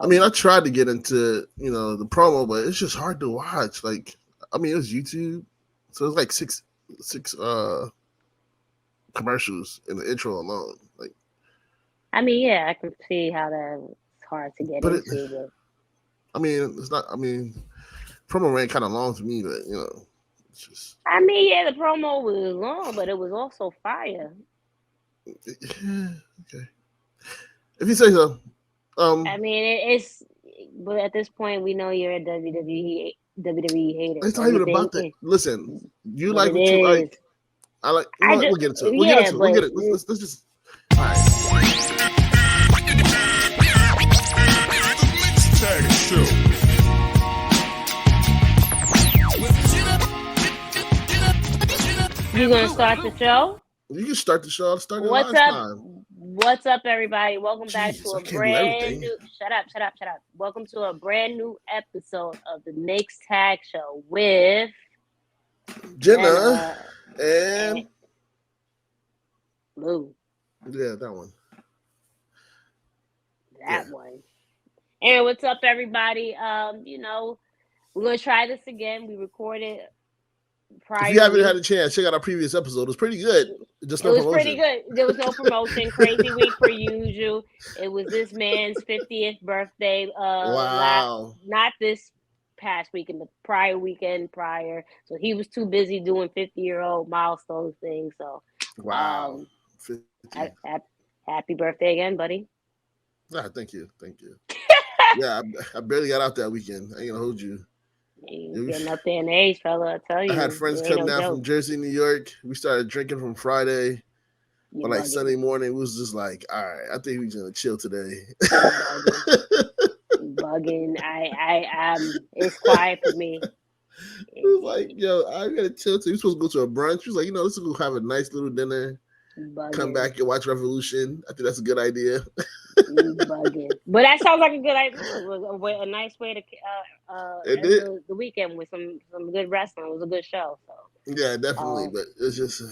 I mean, I tried to get into the promo, but it's just hard to watch. Like, I mean, it was YouTube, so it's like six commercials in the intro alone. Like, I mean, yeah, I can see how that's hard to get into. But I mean, it's not. I mean, promo ran kind of long to me, but it's just. I mean, yeah, the promo was long, but it was also fire. Okay, if you say so. I mean, it's. But at this point, we know you're a WWE hater. It's So not even everything about that. is Listen, you what like it what you is. like. I like. I We'll just, get into it. We'll yeah, get into it. but We'll get it. Let's just. All right. You gonna start the show? You can start the show. Start it What's last up? time. What's up, everybody? Welcome back to I a can't do brand everything. new. Shut up! Welcome to a brand new episode of the Mixed Tag Show with Jenna and Blue. Yeah, that one. That one. And what's up, everybody? We're gonna try this again. We recorded prior. If you haven't had a chance, check out our previous episode. It was pretty good. Just no promotion. Pretty good. There was no promotion. Crazy week per usual. It was this man's 50th birthday. Wow. Not this past weekend, the prior weekend prior. So he was too busy doing 50-year-old milestone things. So wow. Happy birthday again, buddy. Thank you. Yeah, I barely got out that weekend. I ain't gonna hold you. You're getting up there in age, fella. I tell you. I had friends come down from Jersey, New York. We started drinking from Friday. But like Sunday morning, it was just like, all right, I think we're gonna chill today. Bugging. It's quiet for me. It was like, yo, I gotta chill too. You're supposed to go to a brunch. She was like, let's go have a nice little dinner. Bugging. Come back and watch Revolution. I think that's a good idea. Bugging. But that sounds like a good idea. It was a nice way to end the weekend with some good wrestling. It was a good show. So yeah, definitely. But it's just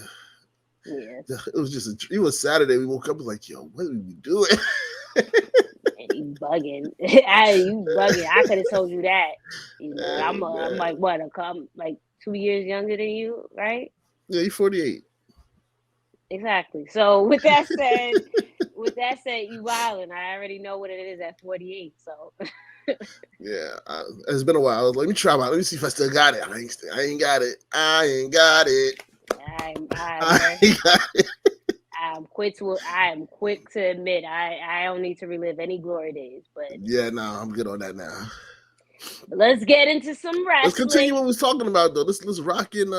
it was Saturday. We woke up and was like, yo, what are we doing? You bugging. You bugging. I could have told you that. I'm like what? I'm like 2 years younger than you, right? Yeah, you're 48. Exactly. So with that said, you wildin'. I already know what it is at 48. So yeah, it's been a while. Let me try out. Let me see if I still got it. I ain't got it. I ain't got it. I ain't got it. I am quick to admit I don't need to relive any glory days. But yeah, no, I'm good on that now. Let's get into some wrestling. Let's continue what we was talking about though. Let's rock in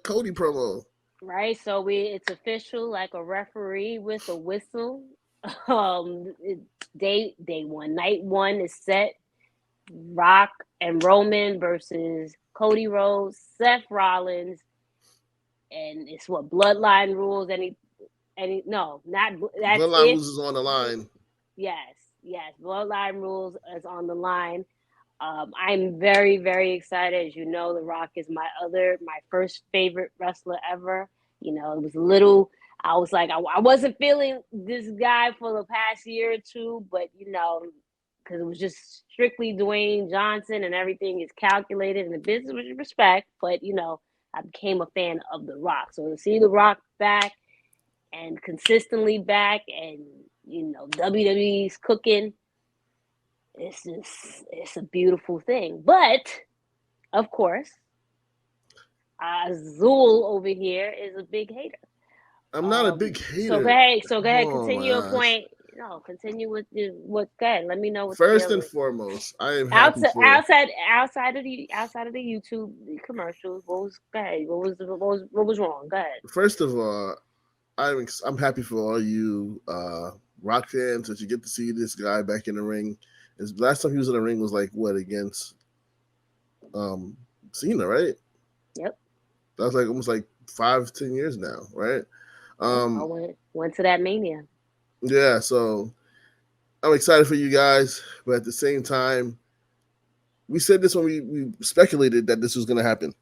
Cody promo. Right, so it's official, like a referee with a whistle. Day one, night one is set. Rock and Roman versus Cody Rhodes, Seth Rollins, and it's what bloodline rules. No, not that's bloodline rules is on the line. Yes, bloodline rules is on the line. I'm very, very excited. As you know, The Rock is my first favorite wrestler ever. It was I was like, I wasn't feeling this guy for the past year or two, but, because it was just strictly Dwayne Johnson and everything is calculated and the business with respect. But, I became a fan of The Rock. So to see The Rock back and consistently back and, WWE's cooking, it's a beautiful thing. But of course, Azul over here is a big hater. I'm not a big hater. So go ahead, continue your point. No, continue with what's good. Let me know what's first and foremost. I am happy outside of the YouTube commercials. What was wrong? Go ahead. First of all, I'm happy for all you Rock fans that you get to see this guy back in the ring. His last time he was in the ring was like what, against Cena, right? Yep. That was like almost like 5-10 years now, right? I went to that Mania. Yeah, so I'm excited for you guys, but at the same time, we said this when we speculated that this was going to happen.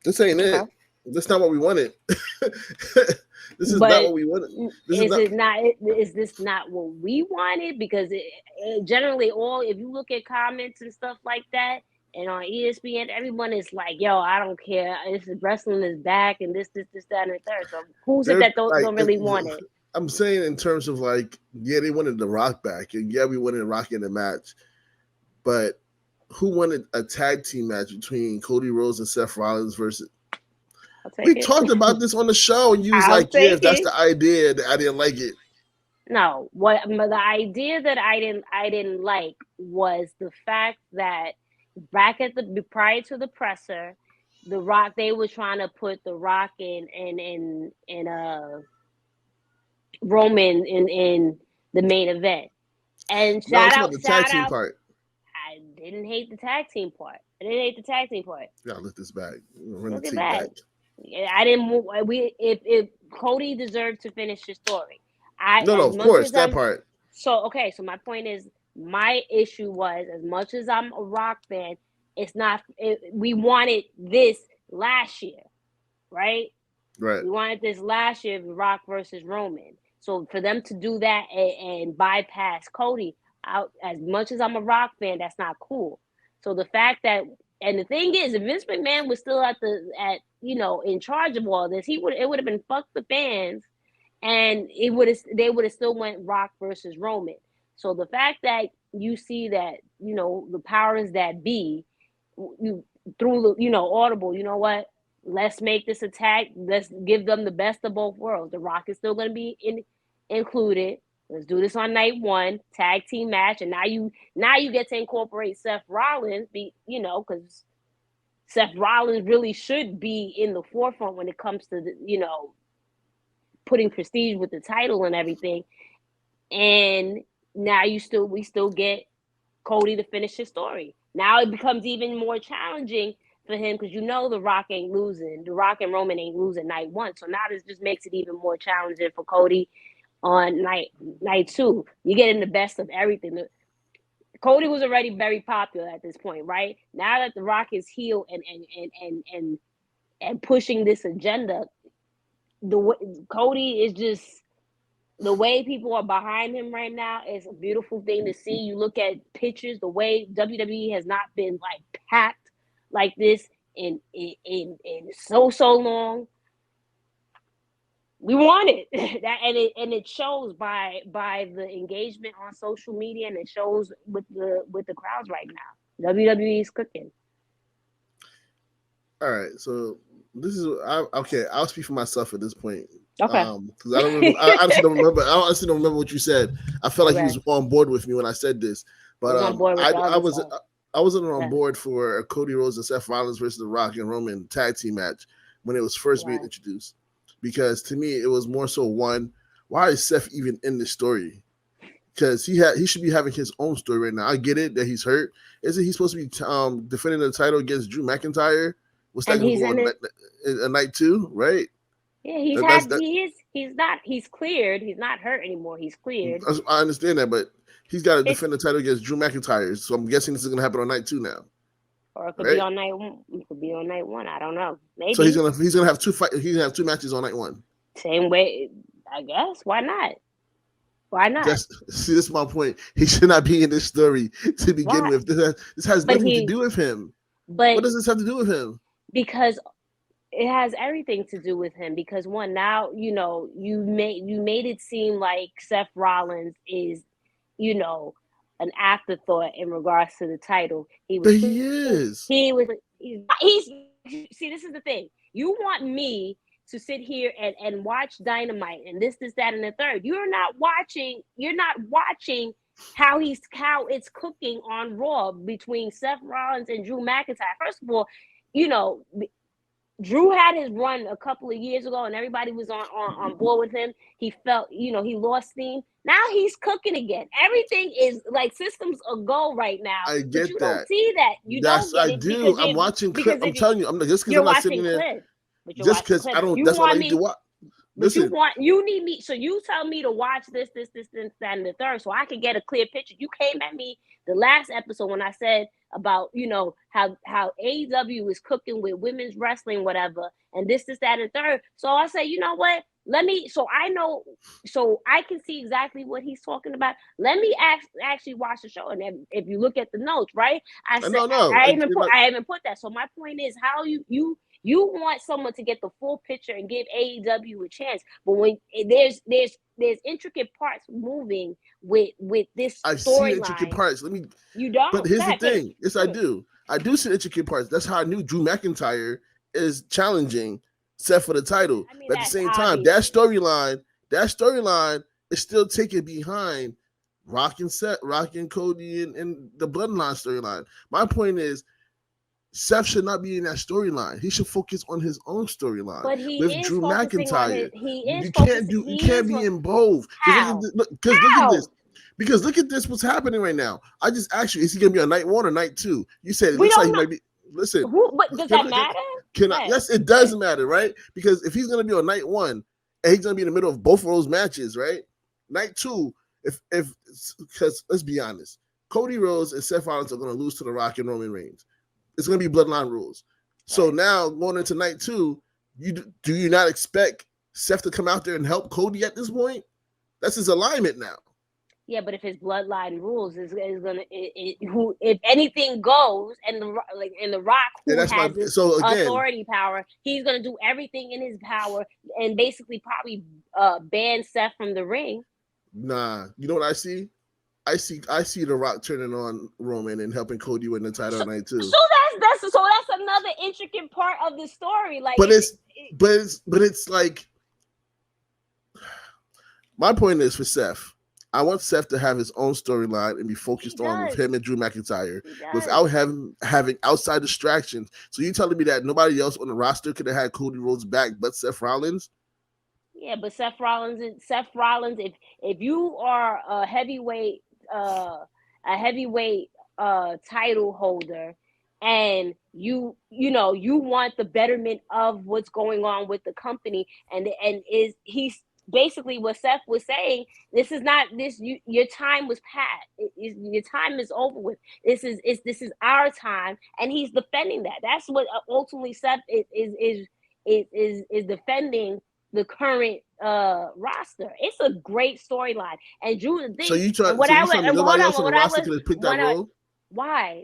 This ain't it. That's not what we wanted. This is not But what we wanted. This is is not. it not? Is this not what we wanted? Because generally, if you look at comments and stuff like that, and on ESPN, everyone is like, "Yo, I don't care. This is wrestling is back, and this, that, and the third." So who's it They're that don't really want it? I'm saying in terms of like, yeah, they wanted the Rock back, and yeah, we wanted Rock in the match, but who wanted a tag team match between Cody Rhodes and Seth Rollins versus? We talked about this on the show, and you was I'll like, "Yeah, take if that's it. the idea, I didn't like it." No, what the idea that I didn't like was the fact that back at the prior to the presser, the Rock they were trying to put the Rock in Roman in the main event. And No, I'm shout talking about out, the tag shout team out. part. I didn't hate the tag team part. I didn't hate the tag team part. Yeah, lift this back. Run the Look at tape that. back. I didn't. We if Cody deserved to finish his story. No, As of much course as that I'm part. so okay. So my point is, my issue was as much as I'm a Rock fan, it's not. We wanted this last year, right? Right. We wanted this last year, Rock versus Roman. So for them to do that and bypass Cody, out as much as I'm a Rock fan, that's not cool. So the fact that and the thing is, if Vince McMahon was still in charge of all this, it would have been fuck the fans, and they would have still went Rock versus Roman. So the fact that you see that the powers that be, you through the Audible, you know what? Let's make this a tag. Let's give them the best of both worlds. The Rock is still going to be included. Let's do this on night one, tag team match, and now you get to incorporate Seth Rollins, because Seth Rollins really should be in the forefront when it comes to putting prestige with the title and everything. And now we still get Cody to finish his story. Now it becomes even more challenging for him because the Rock ain't losing. The Rock and Roman ain't losing night one. So now this just makes it even more challenging for Cody on night two. You're getting the best of everything. Cody was already very popular at this point, right? Now that the Rock is heel and pushing this agenda, Cody is just the way people are behind him right now is a beautiful thing to see. You look at pictures, the way WWE has not been like packed like this in so long. We want it that, and it shows by the engagement on social media, and it shows with the crowds right now. WWE is cooking. All right, so this is okay. I'll speak for myself at this point. Okay. Because I don't remember. I honestly don't remember. I honestly don't remember what you said. I felt like Okay. he was on board with me when I said this, but I was on board with I wasn't on board for a Cody Rhodes and Seth Rollins versus The Rock and Roman tag team match when it was first being introduced, because to me it was more so one. Why is Seth even in this story? Because he should be having his own story right now. I get it that he's hurt. Isn't he supposed to be defending the title against Drew McIntyre? What's that going to go on night two, right? Yeah, he's cleared. He's not hurt anymore. He's cleared. I understand that, but he's got to defend the title against Drew McIntyre. So I'm guessing this is going to happen on night two now. Or it could be on night one. It could be on night one. I don't know. Maybe. So he's gonna have two fight. He's gonna have two matches on night one. Same way, I guess. Why not? Why not? See, this is my point. He should not be in this story to begin with. This has nothing to do with him. But what does this have to do with him? Because it has everything to do with him. Because one, now you made it seem like Seth Rollins is, an afterthought in regards to the title. He is. He's see, this is the thing. You want me to sit here and watch Dynamite and this, that, and the third. You're not watching how it's cooking on Raw between Seth Rollins and Drew McIntyre. First of all, Drew had his run a couple of years ago and everybody was on board with him. He felt, he lost steam. Now he's cooking again. Everything is like systems a go right now. I get you that. Don't see that. You don't get I do. I'm watching clips. I'm telling you, I'm just because I'm not sitting there. Just because I don't. That's what I need to watch. Listen. You need me. So you tell me to watch this, that, and the third, so I can get a clear picture. You came at me the last episode when I said about how AEW is cooking with women's wrestling, whatever, and this, that, and the third. So I say, you know what? So I can see exactly what he's talking about. Let me actually watch the show, and then if you look at the notes, right? I said No. I haven't put that. So my point is, how you want someone to get the full picture and give AEW a chance, but when there's intricate parts moving with this I've seen intricate storyline. parts. You don't. But here's the thing. Yes, I do. I do see intricate parts. That's how I knew Drew McIntyre is challenging Seth for the title. I mean, but at the same obvious. time, that storyline is still taken behind Rock and Cody and the Bloodline storyline. My point is, Seth should not be in that storyline. He should focus on his own storyline. But he with is Drew McIntyre. You can't be in both. Look at this. Because look at this, what's happening right now. I just asked you, is he going to be on night 1 or night 2? You said it looks like he might be. Listen. But does that matter? Yes, it does matter, right? Because if he's going to be on night 1 and he's going to be in the middle of both of those matches, right? Night 2, because let's be honest, Cody Rhodes and Seth Rollins are going to lose to The Rock and Roman Reigns. It's going to be bloodline rules. So now going into night 2, do you not expect Seth to come out there and help Cody at this point? That's his alignment now. Yeah, but if his bloodline rules is gonna, if anything goes, and the Rock who has authority power, he's gonna do everything in his power and basically probably ban Seth from the ring. Nah, you know what I see? I see The Rock turning on Roman and helping Cody win the title night 2. So that's another intricate part of the story. Like, but it's like, my point is for Seth. I want Seth to have his own storyline and be focused on with him and Drew McIntyre without having outside distractions. So you telling me that nobody else on the roster could have had Cody Rhodes back but Seth Rollins? Yeah, but Seth Rollins, if you are a heavyweight title holder, and you want the betterment of what's going on with the company, he's basically what Seth was saying. This is not this. Your time was past. Your time is over with. This is our time, and he's defending that. That's what ultimately Seth is defending the current roster. It's a great storyline, and Drew. So you try. Nobody else on the roster could have picked that role. Why?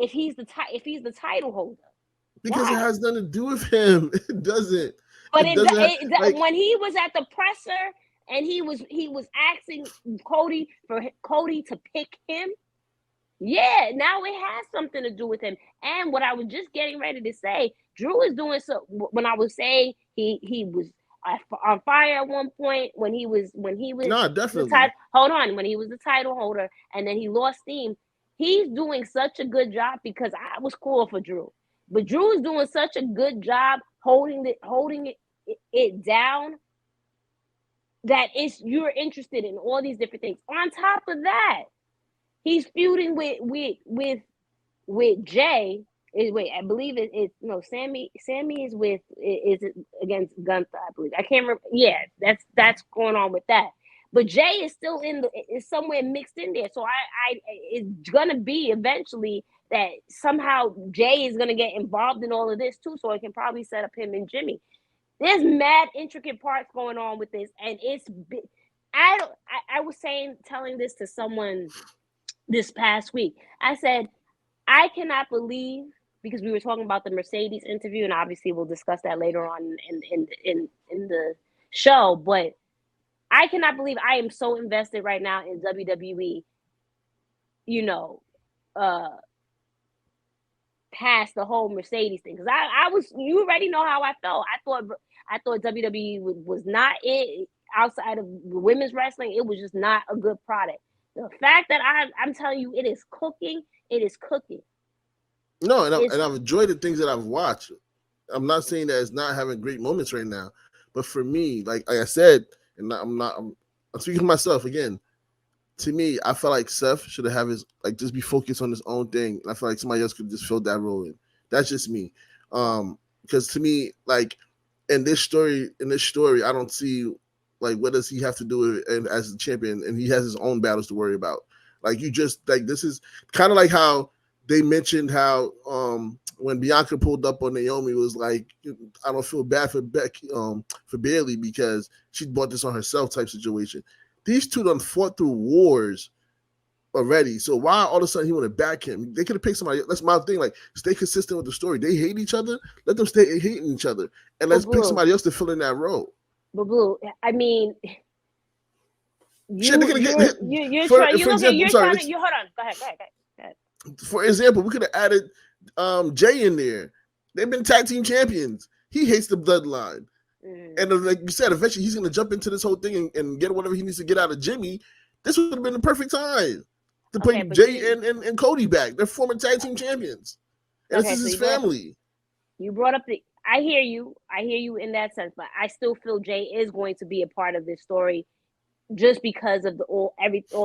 If he's the title holder? Because it has nothing to do with him. It doesn't. But when he was at the presser and he was asking Cody to pick him, yeah, now it has something to do with him. And what I was just getting ready to say, Drew is doing so. When I was saying he was on fire at one point when he was definitely. When he was the title holder and then he lost steam. He's doing such a good job because I was cool for Drew. But Drew is doing such a good job holding it down that you're interested in all these different things. On top of that, he's feuding with Jay. I believe Sammy is against Gunther, I believe. I can't remember. Yeah, that's going on with that. But Jay is still is somewhere mixed in there. So it's gonna be eventually that somehow Jay is gonna get involved in all of this too. So it can probably set up him and Jimmy. There's mad intricate parts going on with this, and it's. I was telling this to someone this past week. I said, I cannot believe, because we were talking about the Mercedes interview, and obviously we'll discuss that later on in the show, but I cannot believe I am so invested right now in WWE, past the whole Mercedes thing. Because you already know how I felt. I thought WWE was not it outside of women's wrestling. It was just not a good product. The fact that I'm telling you, it is cooking. It is cooking. No, and I've enjoyed the things that I've watched. I'm not saying that it's not having great moments right now, but for me, like I said, and I'm speaking to myself again. To me, I felt like Seth should have his just be focused on his own thing. And I feel like somebody else could just fill that role in. That's just me. Because to me, in this story, I don't see what does he have to do as a champion, and he has his own battles to worry about. This is kind of like how they mentioned how when Bianca pulled up on Naomi, was like, I don't feel bad for for Bayley because she brought this on herself type situation. These two done fought through wars already. So why all of a sudden he want to back him? They could have picked somebody. That's my thing. Like, stay consistent with the story. They hate each other. Let them stay hating each other, and let's pick somebody else to fill in that role. But Blue, I mean, you're trying. Hold on. Go ahead. For example, we could have added Jay in there. They've been tag team champions. He hates the bloodline. And like you said, eventually he's going to jump into this whole thing and get whatever he needs to get out of Jimmy. This would have been the perfect time to bring Jay and Cody back. They're former tag team champions. And this is his family. You brought up I hear you in that sense, but I still feel Jay is going to be a part of this story just because of all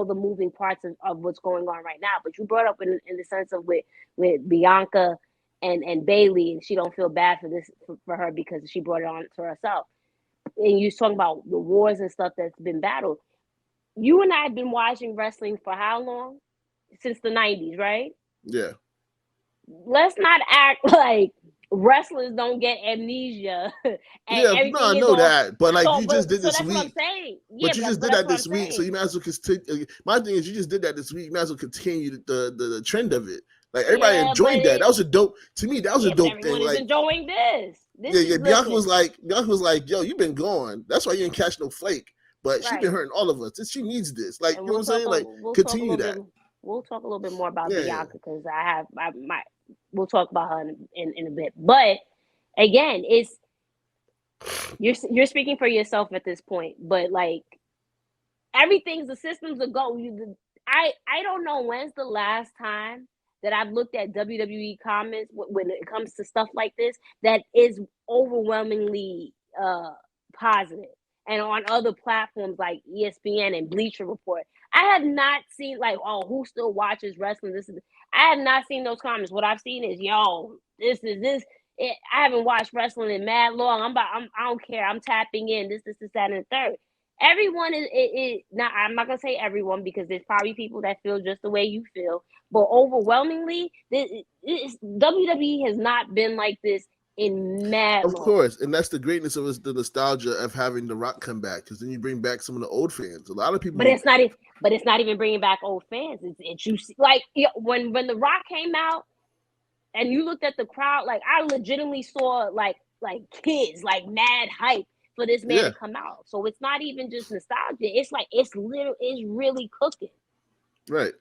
the moving parts of what's going on right now. But you brought up in the sense of with Bianca and Bayley, and she don't feel bad for her because she brought it on to herself. And you're talking about the wars and stuff that's been battled. You and I have been watching wrestling for how long? Since the 90s, right? Yeah. Let's not act like wrestlers don't get amnesia. I know that, but like you just did this week. What I'm saying. Yeah, but you just did that this week, so you might as well continue. My thing is, you just did that this week. You might as well continue the trend of it. Like everybody enjoyed that. That was a dope. To me, that was a dope thing. Like enjoying this. Bianca was like, yo, you've been gone. That's why you didn't catch no flake. But she's been hurting all of us. She needs this. Like, you know what I'm saying? Like, continue that. We'll talk a little bit more about Bianca because we'll talk about her in a bit. But again, you're speaking for yourself at this point. But like the systems are going. I don't know when's the last time that I've looked at WWE comments when it comes to stuff like this that is overwhelmingly positive. And on other platforms like ESPN and Bleacher Report, I have not seen who still watches wrestling? I have not seen those comments. What I've seen is, this is this. I haven't watched wrestling in mad long. I don't care. I'm tapping in. This, that, and the third. Everyone is not. I'm not gonna say everyone because there's probably people that feel just the way you feel. But overwhelmingly, WWE has not been like this in mad long. Of course, and that's the greatness of the nostalgia of having The Rock come back, because then you bring back some of the old fans. A lot of people, but it's not even bringing back old fans. It's you see, when The Rock came out, and you looked at the crowd, like I legitimately saw like kids like mad hype for this man to come out. So it's not even just nostalgia. It's like it's really cooking. Right,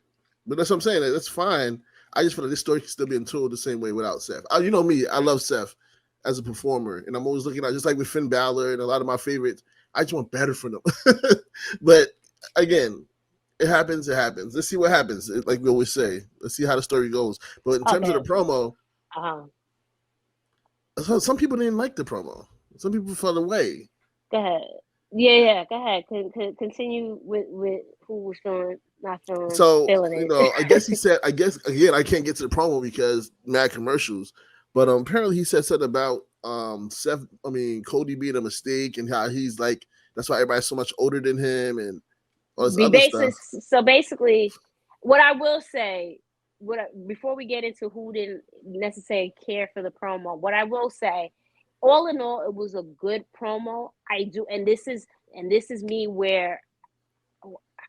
but that's what I'm saying. That's fine. I just feel like this story can still be told the same way without Seth. You know me, I love Seth as a performer, and I'm always looking at just like with Finn Balor and a lot of my favorites. I just want better for them. But again, it happens. Let's see what happens. Like we always say, let's see how the story goes. But in terms of the promo, some people didn't like the promo. Some people fell away. Go ahead. Yeah. Go ahead. Continue with who was not feeling it. I guess he said. I guess again, I can't get to the promo because mad commercials. But apparently he said something about Cody being a mistake and how he's like that's why everybody's so much older than him and all this other stuff. So basically, what I will say, before we get into who didn't necessarily care for the promo, what I will say, all in all, it was a good promo. I do, and this is me where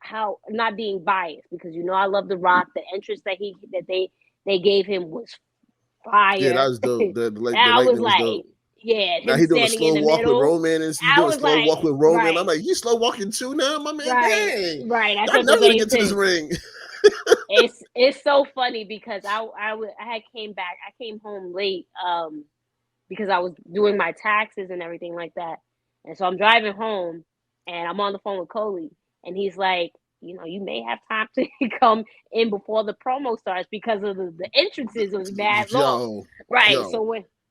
how not being biased because I love The Rock. The entrance that they gave him was fire. Yeah, that was dope. The was like, dope. Yeah, now he doing a slow walk with Roman, and he's doing a slow walk with Roman. Right. I'm like, he's slow walking too now, my man. Dang. Right. I'm never gonna get to this ring. It's so funny because I came home late because I was doing my taxes and everything like that, and so I'm driving home and I'm on the phone with Cody, and he's like, you may have time to come in before the promo starts because of the entrances was mad long. Right.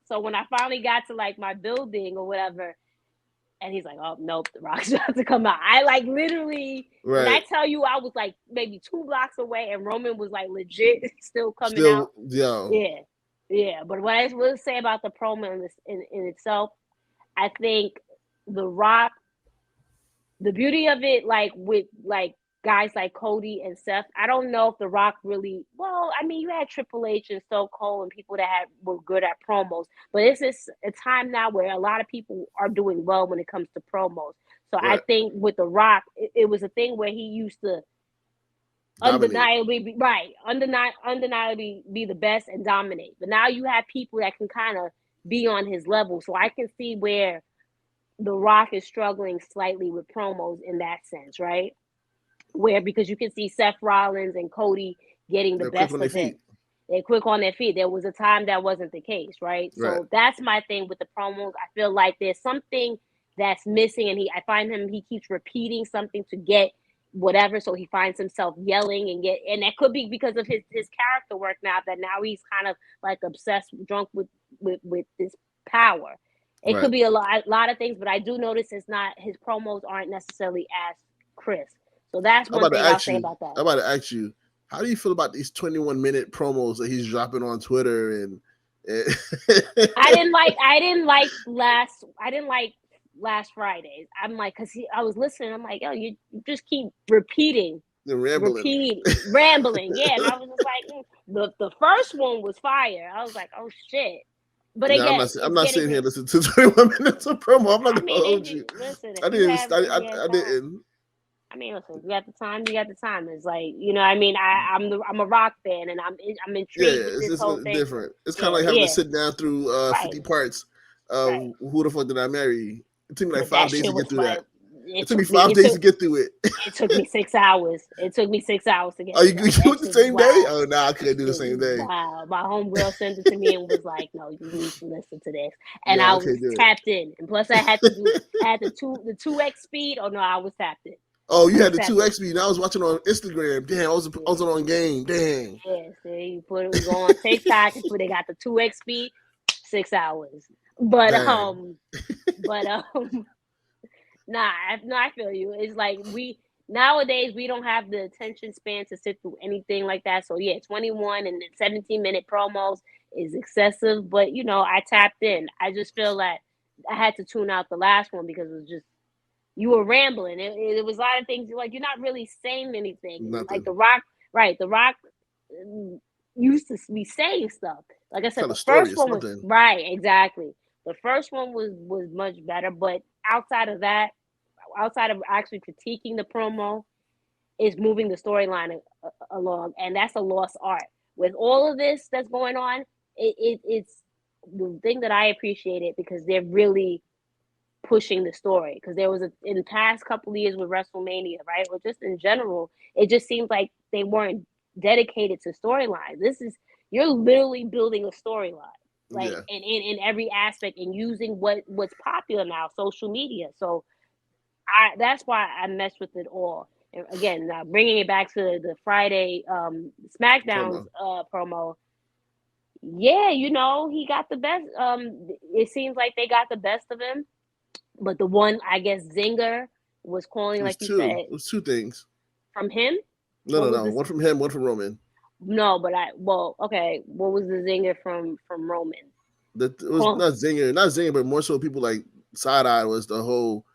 So when I finally got to like my building or whatever, and he's like, "Oh nope, The Rock's about to come out." I like literally, when I tell you, I was like maybe 2 blocks away, and Roman was like legit still coming out. Yeah. But what I will say about the promo in itself, I think The Rock, the beauty of it, like with like guys like Cody and Seth. I don't know if The Rock really. Well, I mean, you had Triple H and Stone Cold and people that were good at promos, but it's just a time now where a lot of people are doing well when it comes to promos. So I think with The Rock, it was a thing where he used to undeniably be the best and dominate. But now you have people that can kind of be on his level. So I can see where The Rock is struggling slightly with promos in that sense, right? Where because you can see Seth Rollins and Cody getting the best of him. They're quick on their feet. There was a time that wasn't the case, right? So that's my thing with the promos. I feel like there's something that's missing, and I find he keeps repeating something to get whatever, so he finds himself yelling and that could be because of his character work now he's kind of like obsessed, drunk with this power. It could be a lot of things, but I do notice his promos aren't necessarily as crisp. So that's one thing I'll say about that. I'm about to ask you, how do you feel about these 21-minute promos that he's dropping on Twitter? And I didn't like last Fridays. I'm like, because I was listening. I'm like, yo, you just keep repeating. Rambling. Yeah, and I was just like, the first one was fire. I was like, oh shit. But again, I'm not sitting here listening to 21 minutes of promo. I'm not gonna hold you. Listen, I didn't. I mean, listen, you got the time. It's like, you know, I mean, I'm a Rock fan, and I'm intrigued with this whole thing. Different. It's kind of like having to sit down through 50 parts of Who the Fuck Did I Marry? It took me like 5 days to get through that. It took me 5 days to get through it. It took me 6 hours. It took me 6 hours to get. Oh, you do it the same day? Oh, no, I couldn't do the same day. Wow, my homegirl sent it to me and was like, "No, you need to listen to this." And I was tapped in, and plus I had the 2x speed. Oh no, I was tapped in. Oh, you had the 2x speed. I was watching on Instagram. Damn, I was on game. Damn. Yeah, see, go on TikTok, and they got the 2x speed, 6 hours. But I feel you. It's like nowadays we don't have the attention span to sit through anything like that. So yeah, 21 and 17-minute promos is excessive. But you know, I tapped in. I just feel like I had to tune out the last one because it was just you were rambling. It was a lot of things like you're not really saying anything. Nothing. Like The Rock, right? The Rock used to be saying stuff. Like I said, the first one was right. Exactly. The first one was much better, but outside of actually critiquing the promo, is moving the storyline along, and that's a lost art. With all of this that's going on, it's the thing that I appreciate it because they're really pushing the story. Because there was in the past couple of years with WrestleMania, right, or just in general, it just seems like they weren't dedicated to storylines. You're literally building a storyline. Like in every aspect and using what's popular now, social media. So that's why I mess with it all. And again, bringing it back to the Friday Smackdown promo. Yeah, you know, he got the best. It seems like they got the best of him. But the one, I guess, zinger was calling, like you said. It was two things. From him? No. One from him, one from Roman. No, but okay. What was the zinger from Roman? It was not zinger, but more so people like side-eye was the whole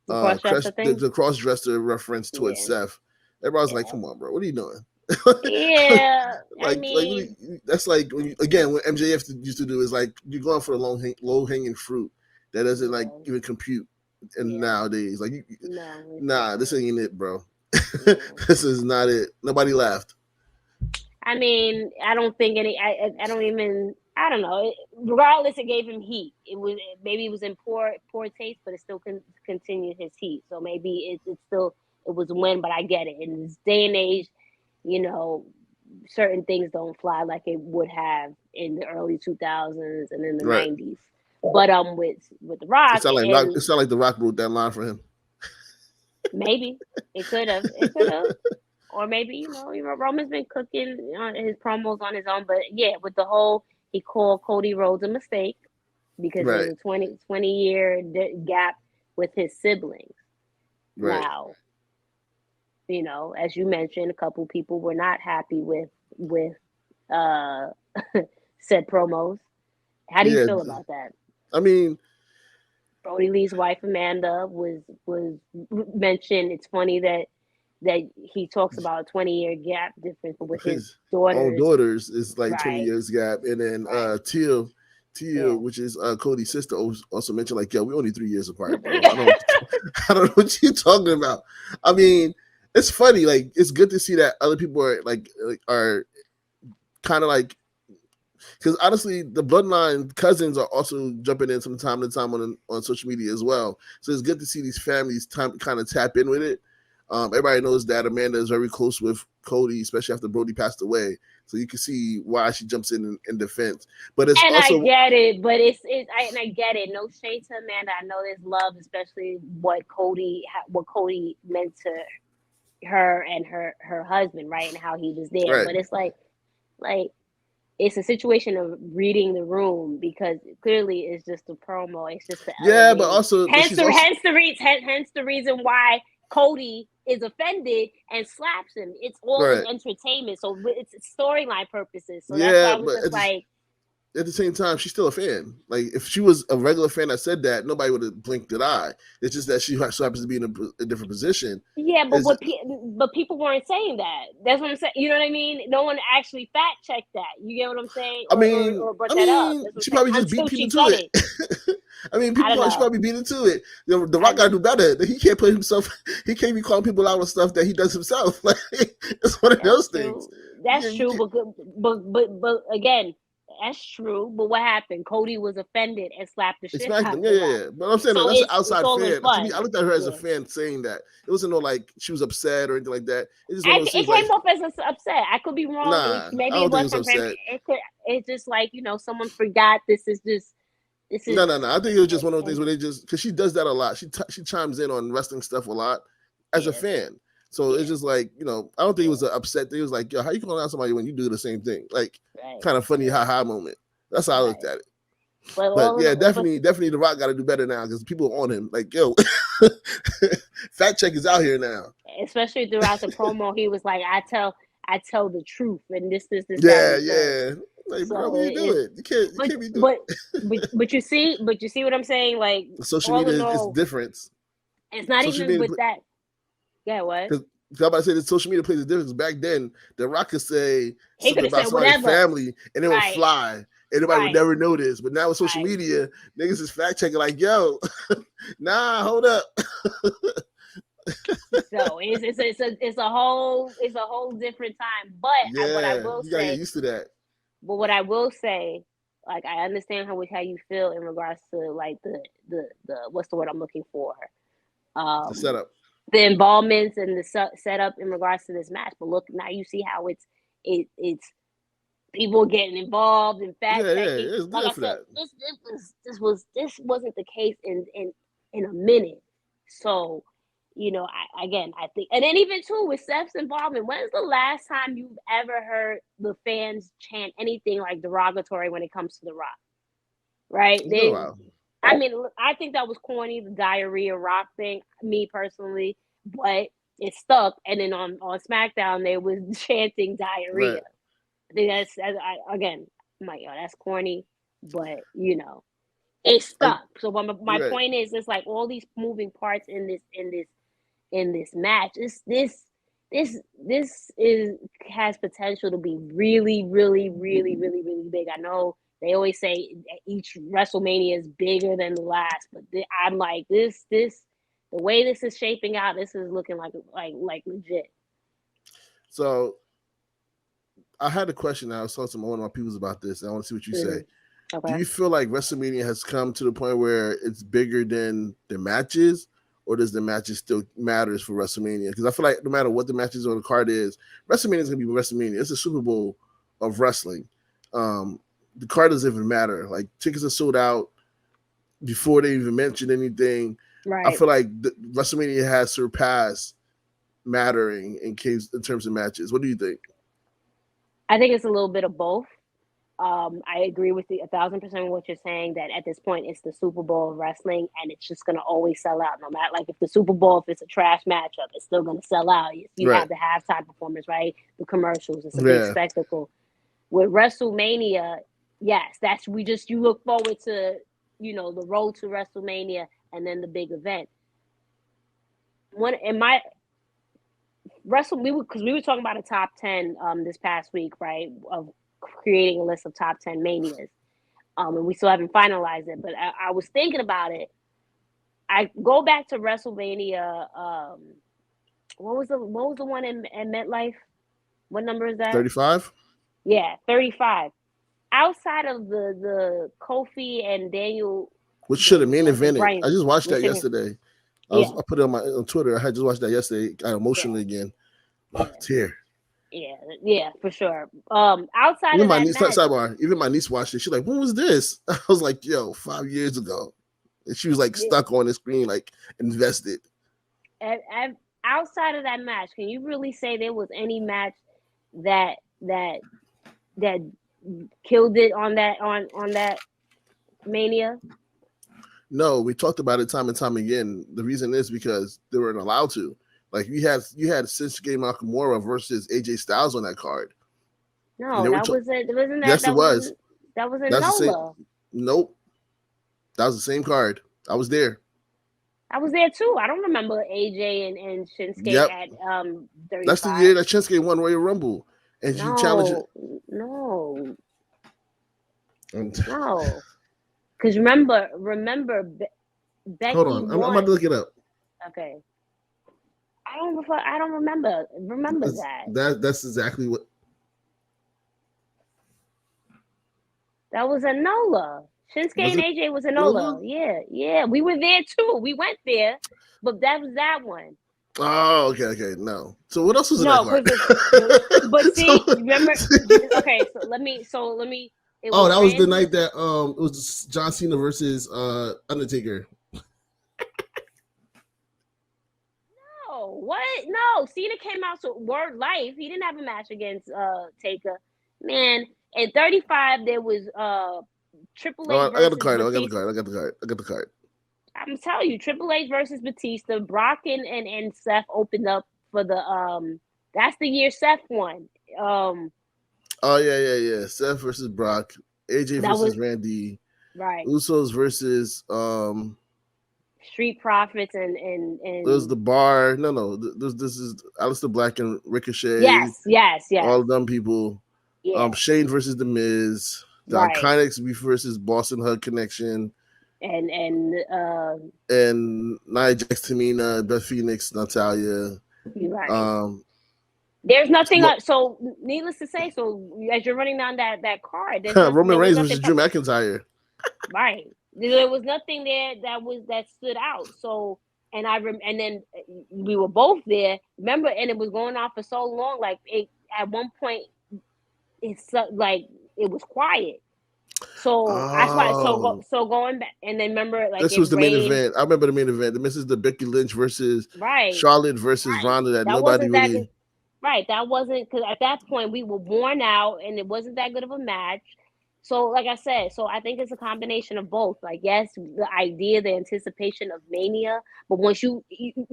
the cross-dresser reference towards Seth. Everybody's like, come on, bro, what are you doing? Yeah. That's like what MJF used to do is like you're going for the low-hanging fruit that doesn't like even compute nowadays. Like this ain't it, bro. This is not it. Nobody laughed. I mean, I don't think I don't know. Regardless, it gave him heat. It was in poor taste, but it still continued his heat. So maybe it was a win, but I get it. In this day and age, you know, certain things don't fly like it would have in the early 2000s and in the 90s. But with The Rock, it sounded like The Rock wrote that line for him. Maybe it could have. Or maybe, you know, Roman's been cooking his promos on his own. But yeah, with the whole, he called Cody Rhodes a mistake because there's a 20-year gap with his siblings. Right. Now, you know, as you mentioned, a couple people were not happy with said promos. How do you feel about that? I mean, Brody Lee's wife Amanda was mentioned. It's funny that that he talks about a 20-year gap difference with his own daughters. daughters is like 20 Right. years gap, and then Right. Teal, Yeah. which is Cody's sister, also mentioned like, yo, we only 3 years apart, bro. I don't know what you talking about. I mean, it's funny. Like, it's good to see that other people are kind of like, because honestly, the bloodline cousins are also jumping in from time to time on social media as well. So it's good to see these families kind of tap in with it. Everybody knows that Amanda is very close with Cody, especially after Brody passed away. So you can see why she jumps in defense. But it's and also, I get it, but I get it. No shade to Amanda. I know there's love, especially what Cody meant to her and her husband, right, and how he was there. right. But it's like it's a situation of reading the room, because clearly it's just a promo. It's just the Yeah, but also, hence the reason why Cody is offended and slaps him. It's all right. entertainment, so it's storyline purposes. So Yeah, that's why I was but just like, at the same time, she's still a fan. Like, if she was a regular fan that said that, nobody would have blinked an eye. It's just that she so happens to be in a different position. yeah, but people weren't saying that. That's what I'm saying. You know what I mean? No one actually fact checked that. You get what I'm saying? Or brought that up. That's what She I'm probably saying. just beat Until people she to said it. I mean, she probably beat it to it. The Rock gotta do better. He can't play himself. He can't be calling people out on stuff that he does himself. Like, it's one of those things. That's true. But again, that's true. But what happened? Cody was offended and slapped the shit out of him. Yeah. But I'm saying, So that's an outside all fan. To me, I looked at her as yeah. a fan saying that. It wasn't no like she was upset or anything like that. It's just one of those things. It came off as upset. I could be wrong. Nah, Maybe it was from him. It's just like, someone forgot. This is. No. I think it was just one of those things where they just, because she does that a lot. She chimes in on wrestling stuff a lot as a fan. So it's just like, I don't think it was an upset thing. It was like, yo, how you calling out somebody when you do the same thing? Like, kind of funny ha-ha moment. That's how I looked at it. But yeah, definitely The Rock got to do better now, because people are on him. Like, yo, fact check is out here now. Especially throughout the promo, he was like, I tell the truth, and this. Yeah. Like, bro, what are you doing? You can't be doing. But you see what I'm saying? Like, social media is different. It's not social even with that. Yeah, what? Because I'm about to say that social media plays a difference. Back then, The Rock could say something about somebody's family, and it would fly. Anybody would never notice. But now with social media, niggas is fact checking like, yo, nah, hold up. So it's a whole different time. But what I will say, you gotta get used to that. But what I will say, like, I understand how you feel in regards to like the what's the word I'm looking for? The setup, the involvements, and the setup in regards to this match. But look, now you see how it's people getting involved in fact checking. It's like I for said, that. this wasn't the case in a minute. So, I think, and then even too with Seth's involvement, when's the last time you've ever heard the fans chant anything like derogatory when it comes to The Rock? Right? I mean, I think that was corny, the diarrhea Rock thing, me personally, but it stuck. And then on Smackdown, they was chanting diarrhea. Right. I think that's corny, but it stuck. So my point is, it's like all these moving parts in this match. This has potential to be really, really, really, really, really big. I know they always say each WrestleMania is bigger than the last, but I'm like, this the way this is shaping out, this is looking like legit. So I had a question. I was talking to one of my people about this, and I want to see what you say. Okay. Do you feel like WrestleMania has come to the point where it's bigger than the matches, or does the matches still matters for WrestleMania? Because I feel like no matter what the matches on the card is, WrestleMania is going to be WrestleMania. It's a Super Bowl of wrestling. The card doesn't even matter. Like, tickets are sold out before they even mention anything. Right. I feel like WrestleMania has surpassed mattering in terms of matches. What do you think? I think it's a little bit of both. I agree with you 1,000% what you're saying, that at this point it's the Super Bowl of wrestling, and it's just going to always sell out. No matter, like, if the Super Bowl, if it's a trash matchup, it's still going to sell out. You have the halftime performance, right? The commercials, it's a big spectacle. With WrestleMania, yes, you look forward to, the road to WrestleMania and then the big event. because we were talking about a top 10 this past week, right? Of creating a list of top 10 manias. And we still haven't finalized it, but I was thinking about it. I go back to WrestleMania. What was the one in MetLife? What number is that? 35. Yeah, 35. Outside of the Kofi and Daniel, Which should have main evented. Brian, I just watched that yesterday. I put it on Twitter. I had just watched that yesterday. Got emotional again. Tear. Yeah, for sure. Outside of that match, sidebar, even my niece watched it. She's like, "When was this?" I was like, "Yo, 5 years ago." And she was like stuck on the screen, like invested. Outside of that match, can you really say there was any match that killed it on that Mania? No, we talked about it time and time again. The reason is because they weren't allowed to. Like you had Shinsuke Nakamura versus AJ Styles on that card. No, that wasn't. Wasn't that? Yes, that it was. That was in NOLA. Nope. That was the same card. I was there. I was there too. I don't remember AJ and Shinsuke at 35. That's the year that Shinsuke won Royal Rumble, and he challenged it. No. Because remember, Becky. Hold on, I'm about to look it up. Okay. I don't remember that. That's exactly what. That was a NOLA. Shinsuke and AJ was a NOLA. Yeah. We were there too. We went there, but that was that one. Oh, okay. No. So what else was in that card? But see, remember? Okay, so let me. That was the night that it was John Cena versus Undertaker. No, what? No, Cena came out to Word Life. He didn't have a match against Taker. Man, at 35 there was Triple H. I got the card. I'm telling you, Triple H versus Batista. Brock and Seth opened up for the that's the year Seth won. Oh yeah. Seth versus Brock, AJ versus Randy, right? Usos versus Street Profits and there's the Bar. No. This is Aleister Black and Ricochet. Yes. All of them people. Yeah. Shane versus The Miz. The Iconics versus Boston Hug Connection. And Nia Jax, Tamina, Beth Phoenix, Natalya. Right. There's nothing. So, needless to say, as you're running down that card, Roman Reigns versus Drew McIntyre. Right. There was nothing there that stood out. So, and then we were both there. Remember, and it was going on for so long. Like at one point, it's like it was quiet. So that's why. So going back, and then remember, like this was the main event. I remember the main event. This is the Becky Lynch versus Charlotte versus Ronda. That nobody really. Right, that wasn't, because at that point we were worn out and it wasn't that good of a match. So, like I said, I think it's a combination of both. Like, yes, the idea, the anticipation of Mania, but once you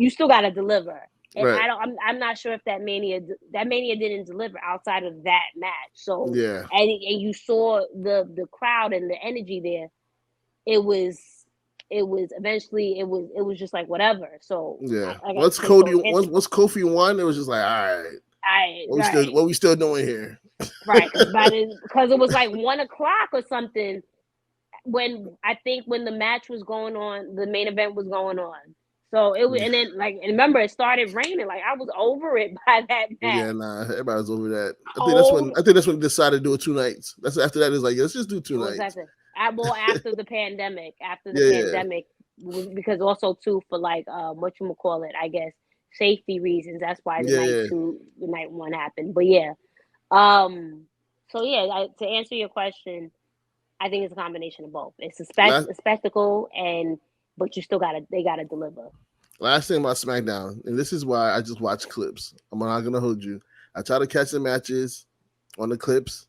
still got to deliver. And I'm not sure if that Mania didn't deliver outside of that match. So yeah, and you saw the crowd and the energy there. It was eventually it was just like whatever. So yeah, once Kofi won, it was just like, all right, what we still doing here? Right, because it was like 1:00 or something when the match was going on, the main event was going on. So it was, and then and remember it started raining. Like I was over it by that match. Yeah, everybody was over that. I think that's when they decided to do it 2 nights. That's after that. It's like, let's just do 2 nights. After the pandemic, pandemic, because also too for like whatchamacallit, I guess safety reasons. That's why the night 1 happened. But yeah, so yeah, to answer your question, I think it's a combination of both. It's a spectacle, but you still they gotta deliver. Last thing about SmackDown, and this is why I just watch clips. I'm not gonna hold you. I try to catch the matches on the clips.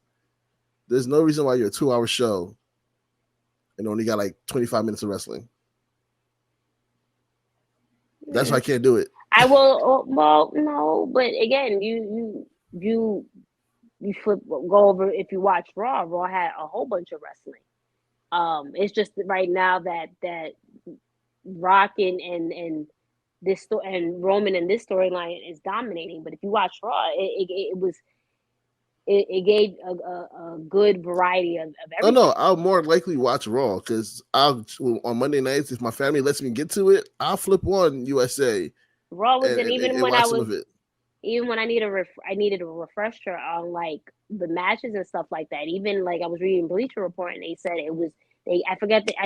There's no reason why you're a 2-hour show and only got like 25 minutes of wrestling. That's why I can't do it. I will. Well, no, but again, you go over. If you watch Raw had a whole bunch of wrestling. It's just right now that Rock and and Roman in this storyline is dominating. But if you watch Raw, it gave a good variety of Oh everything. no, I'll more likely watch Raw because on Monday nights, if my family lets me get to it, I'll flip on USA. Raw was, and even when watch some of it. Even when I needed a refresher on like the matches and stuff like that. Even like I was reading Bleacher Report and they said it was I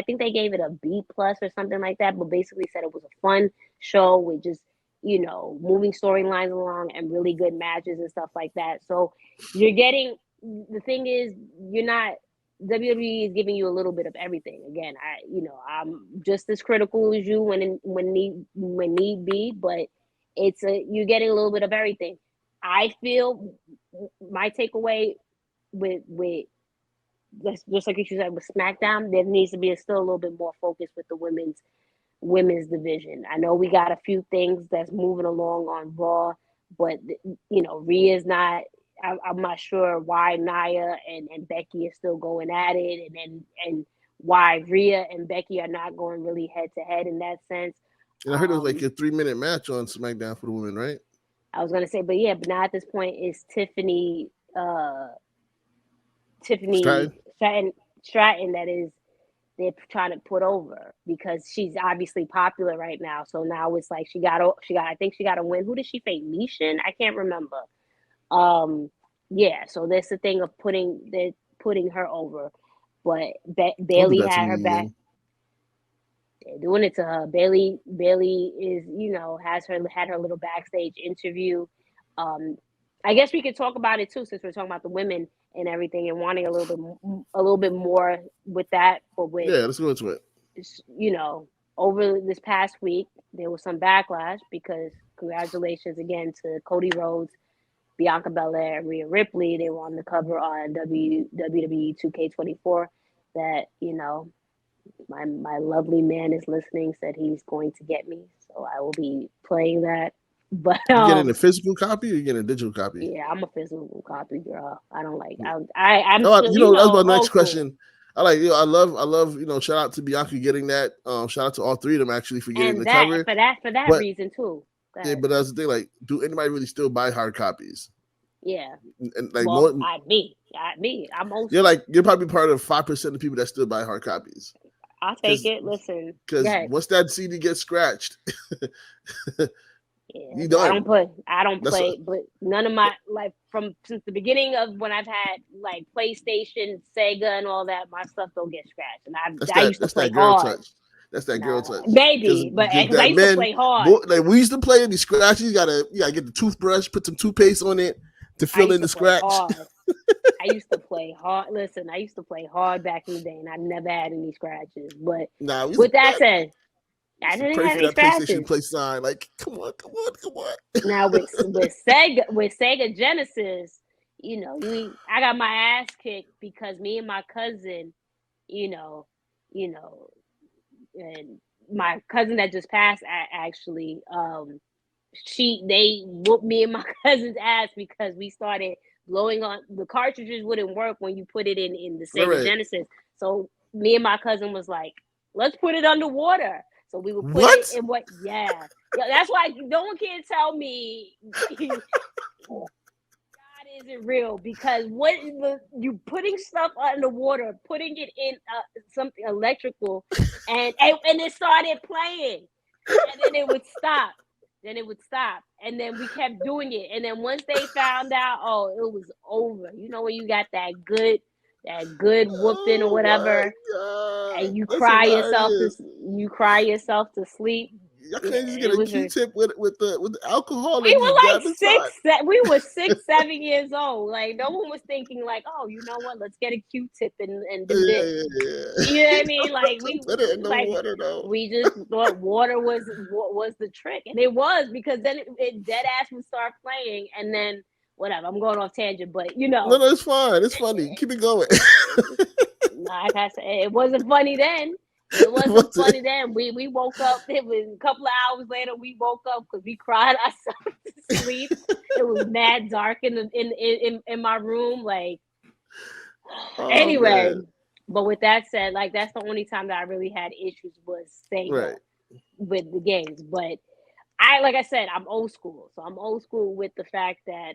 think they gave it a B+ or something like that, but basically said it was a fun show with just moving storylines along and really good matches and stuff like that. So you're getting, the thing is, you're not, WWE is giving you a little bit of everything. Again, I'm just as critical as you when need be, but you're getting a little bit of everything. I feel my takeaway with just like you said with SmackDown, there needs to be still a little bit more focus with the women's division. I know we got a few things that's moving along on Raw, but Rhea's not. I'm not sure why Nia and Becky are still going at it, and why Rhea and Becky are not going really head to head in that sense. And I heard it was like a 3-minute match on SmackDown for the women, right? I was gonna say, but now at this point, it's Tiffany Stratton that is they're trying to put over because she's obviously popular right now. So now it's like I think she got to win. Who did she face? Nishan? I can't remember. Yeah. So that's the thing of putting her over, but Bailey had her back. They're doing it to her. Bailey is, had her little backstage interview. I guess we could talk about it too, since we're talking about the women and everything, and wanting a little bit more with that. But let's go into it. Over this past week, there was some backlash because congratulations again to Cody Rhodes, Bianca Belair, and Rhea Ripley. They were on the cover on WWE 2K24. That my lovely man is listening, said he's going to get me, so I will be playing that. But you getting a physical copy or you getting a digital copy? Yeah, I'm a physical copy girl. I don't like. I'm. That was my next question. I love. Shout out to Bianca getting that. Shout out to all three of them actually for getting the cover. For that reason too. Yeah, but that's the thing. Like, do anybody really still buy hard copies? Yeah. And like me. I'm old. You're probably part of 5% of people that still buy hard copies. I'll take it. Listen, because once that CD gets scratched, I don't play, but none of my since the beginning of when I've had like PlayStation, Sega, and all that, my stuff don't get scratched, and I used to play hard. That's that girl touch, baby. But I used to play hard. Like we used to play in these scratches. You gotta get the toothbrush, put some toothpaste on it to fill in the scratch. I used to play hard. Listen, I used to play hard back in the day, and I never had any scratches. But with that said, I didn't have any scratches. PlayStation Play sign, like, come on. Now with Sega Genesis, I got my ass kicked because me and my cousin, and my cousin that just passed, actually, they whooped me and my cousin's ass because we started blowing on the cartridges. Wouldn't work when you put it in the Sega Genesis. So me and my cousin was like, let's put it underwater. So we would put it in that's why no one can tell me God isn't real, because you putting stuff underwater, putting it in something electrical, and it started playing, and then it would stop. And then we kept doing it. And then once they found out, it was over. When you got that good whooping or whatever, and you cry yourself to sleep. Y'all can't just get a Q-tip with the alcohol. We were like 6, 7 years old. Like no one was thinking like, you know what? Let's get a Q-tip and do this. Yeah. You know what I mean? Like we put it in the water though. We just thought water was the trick, and it was, because then it dead ass would start playing, and then whatever. I'm going off tangent, but No, it's fine. It's funny. Keep it going. Like I said, it wasn't funny then. It wasn't funny then. We woke up. It was a couple of hours later. We woke up because we cried ourselves to sleep. It was mad dark in my room. Like anyway, man. But with that said, like that's the only time that I really had issues was Sega with the games. But like I said, I'm old school. So I'm old school with the fact that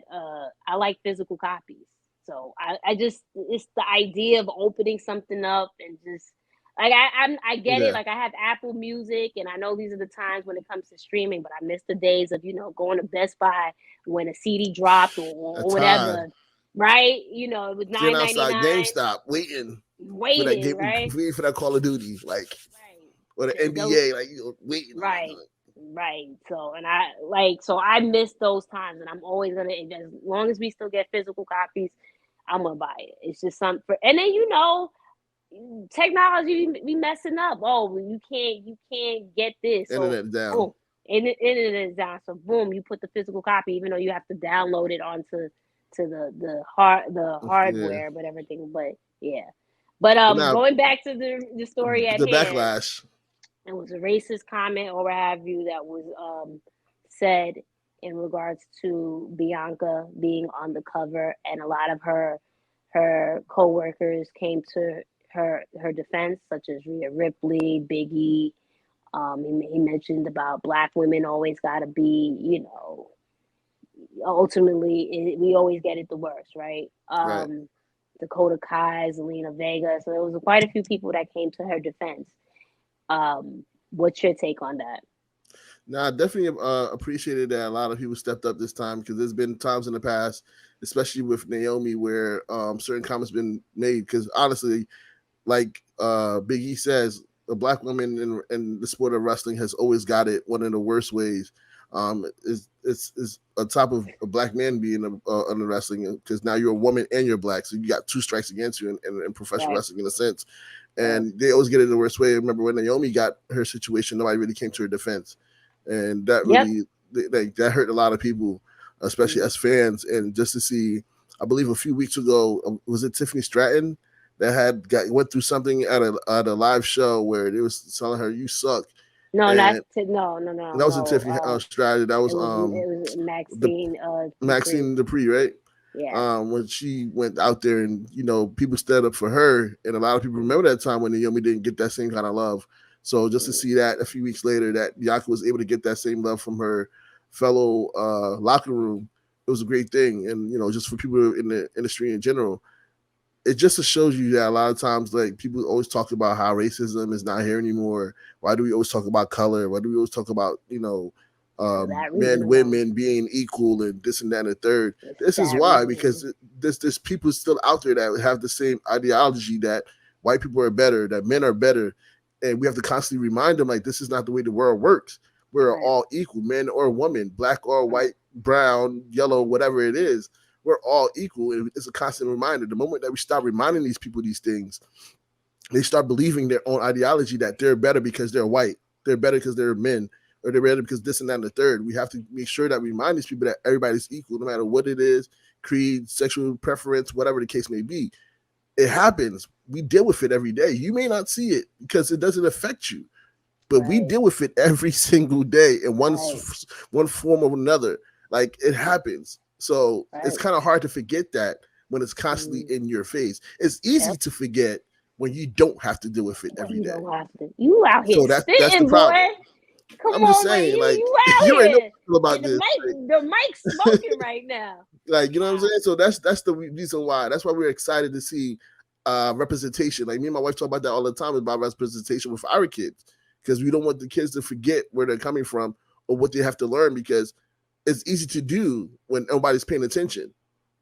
I like physical copies. So I just, it's the idea of opening something up and just like I get it. Yeah, Like I have Apple Music, and I know these are the times when it comes to streaming, but I miss the days of going to Best Buy when a CD dropped or a whatever, time right? It was sitting $9.99, outside GameStop waiting for that waiting, game, right? waiting for that Call of Duty, like, or the Right. Those, NBA, like waiting on that right. joint. Right. So, and I miss those times, and I'm always gonna, as long as we still get physical copies, I'm gonna buy it. It's just something for, and then technology be messing up. Oh, you can't get this. So Internet down. boom, and the internet is down. So boom, you put the physical copy, even though you have to download it onto the Yeah, hardware, but everything. But yeah, but but now going back to the story at the hand, backlash. it was a racist comment or what have you that was said in regards to Bianca being on the cover, and a lot of her co-workers came to her defense, such as Rhea Ripley, Biggie. He mentioned about black women always got to be, ultimately we always get it the worst, right? Right. Dakota Kai, Zelina Vega. So there was quite a few people that came to her defense. What's your take on that? Now, I definitely appreciated that a lot of people stepped up this time, because there's been times in the past, especially with Naomi, where certain comments been made. Because honestly, like Big E says, a black woman in the sport of wrestling has always got it one of the worst ways. Is on top of a black man being in the wrestling, because now you're a woman and you're black, so you got two strikes against you in professional Right. wrestling in a sense. Right. And they always get it the worst way. I remember when Naomi got her situation, nobody really came to her defense, and that Yep. really that hurt a lot of people, especially as fans. And just to see, I believe a few weeks ago, was it Tiffany Stratton that went through something at a live show where they was telling her you suck. No, And that wasn't no. Tiffany Stratton. That was It was the Maxine Dupree. Maxine Dupree, right? Yeah. When she went out there, and people stood up for her, and a lot of people remember that time when Naomi didn't get that same kind of love. So just to see that a few weeks later, that Bianca was able to get that same love from her fellow locker room, it was a great thing. And just for people in the industry in general, it just shows you that a lot of times, like, people always talk about how racism is not here anymore. Why do we always talk about color? Why do we always talk about For that reason men, alone. women being equal and this and that and the third? It's This is that why, reason. because there's people still out there that have the same ideology that white people are better, that men are better, and we have to constantly remind them, like, this is not the way the world works. We're Right. all equal, men or women, black or white, brown, yellow, whatever it is. We're all equal. And it's a constant reminder. The moment that we stop reminding these people these things, they start believing their own ideology that they're better because they're white, they're better because they're men, or they're better because this and that and the third. We have to make sure that we remind these people that everybody's equal, no matter what it is, creed, sexual preference, whatever the case may be. It happens. We deal with it every day. You may not see it because it doesn't affect you, but we Right. deal with it every single day in one Right. form or another. Like, it happens. So it's Right. kind of hard to forget that when it's constantly in your face. It's easy Yep. to forget when you don't have to deal with it Well, every you day. don't have to. You out here So that's the spitting, boy. problem. Come I'm just on, man. saying, like, You out you ain't know here. about And the this. mic's smoking right now. Like, you know what I'm saying? So that's the reason why. That's why we're excited to see representation. Like, me and my wife talk about that all the time, about representation with our kids, because we don't want the kids to forget where they're coming from or what they have to learn, because it's easy to do when nobody's paying attention.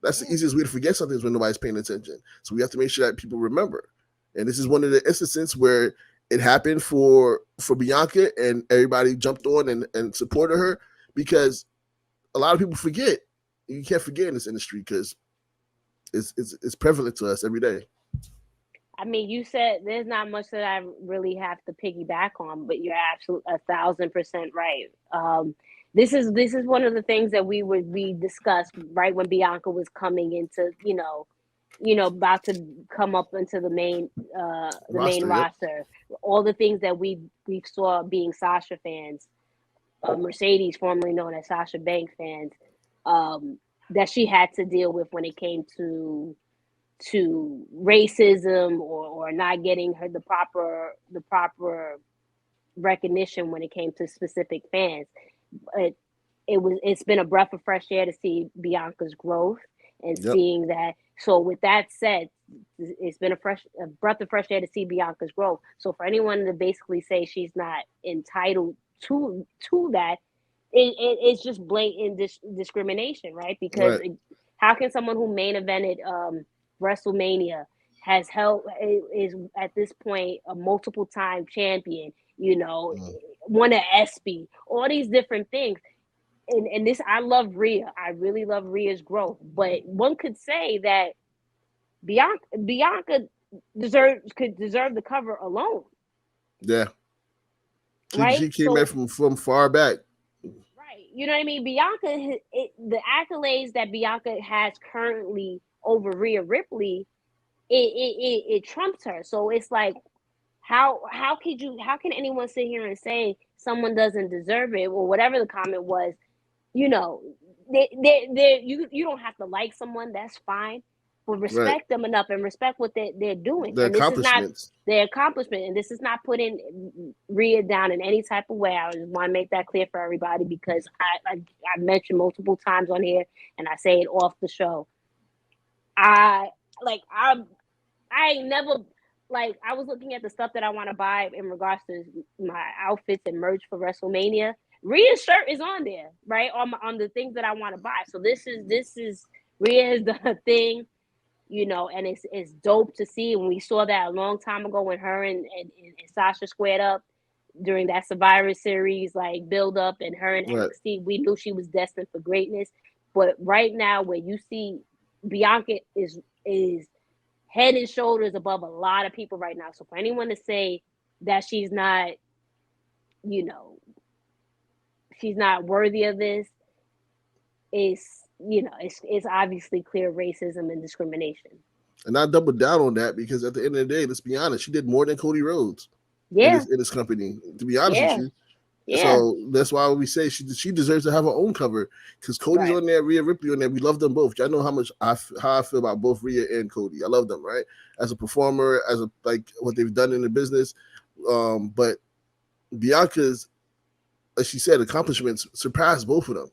That's the easiest way to forget something, is when nobody's paying attention. So we have to make sure that people remember. And this is one of the instances where it happened for Bianca, and everybody jumped on and supported her, because a lot of people forget. You can't forget in this industry because it's prevalent to us every day. I mean, you said there's not much that I really have to piggyback on, but you're absolutely 1,000% right. This is one of the things that we discussed right when Bianca was coming into, about to come up into the main Roster, yep. roster. All the things that we saw being Sasha fans, Mercedes, formerly known as Sasha Banks fans, that she had to deal with when it came to racism or not getting her the proper recognition when it came to specific fans. It's been a breath of fresh air to see Bianca's growth and seeing that. So with that said, it's been a breath of fresh air to see Bianca's growth. So for anyone to basically say she's not entitled to that, it's just blatant discrimination, right? Because how can someone who main evented WrestleMania is at this point a multiple time champion, won an ESPY, all these different things. And this, I love Rhea. I really love Rhea's growth. But one could say that Bianca could deserve the cover alone. Yeah. Right? She came in from far back. Right. You know what I mean? Bianca, the accolades that Bianca has currently over Rhea Ripley, it trumps her. So it's like, how can anyone sit here and say someone doesn't deserve it, or whatever the comment was? You don't have to like someone, that's fine, but respect them enough and respect what they're doing. Their accomplishments. This is not their accomplishment, and this is not putting Rhea down in any type of way. I just want to make that clear for everybody, because I mentioned multiple times on here, and I say it off the show. I ain't never, like, I was looking at the stuff that I want to buy in regards to my outfits and merch for WrestleMania. Rhea's shirt is on there, right? On the things that I want to buy. So this is Rhea is the thing, and it's dope to see. When we saw that a long time ago when her and Sasha squared up during that Survivor Series, like, build up, and her and NXT, we knew she was destined for greatness. But right now, where you see Bianca is head and shoulders above a lot of people right now. So for anyone to say that she's not, she's not worthy of this, it's obviously clear racism and discrimination. And I double down on that, because at the end of the day, let's be honest, she did more than Cody Rhodes in this company, to be honest with you. Yeah. So that's why we say she deserves to have her own cover, because Cody's on there, Rhea Ripley on there. We love them both. Y'all know how I feel about both Rhea and Cody. I love them, right? As a performer, as what they've done in the business. But Bianca's, as she said, accomplishments surpass both of them.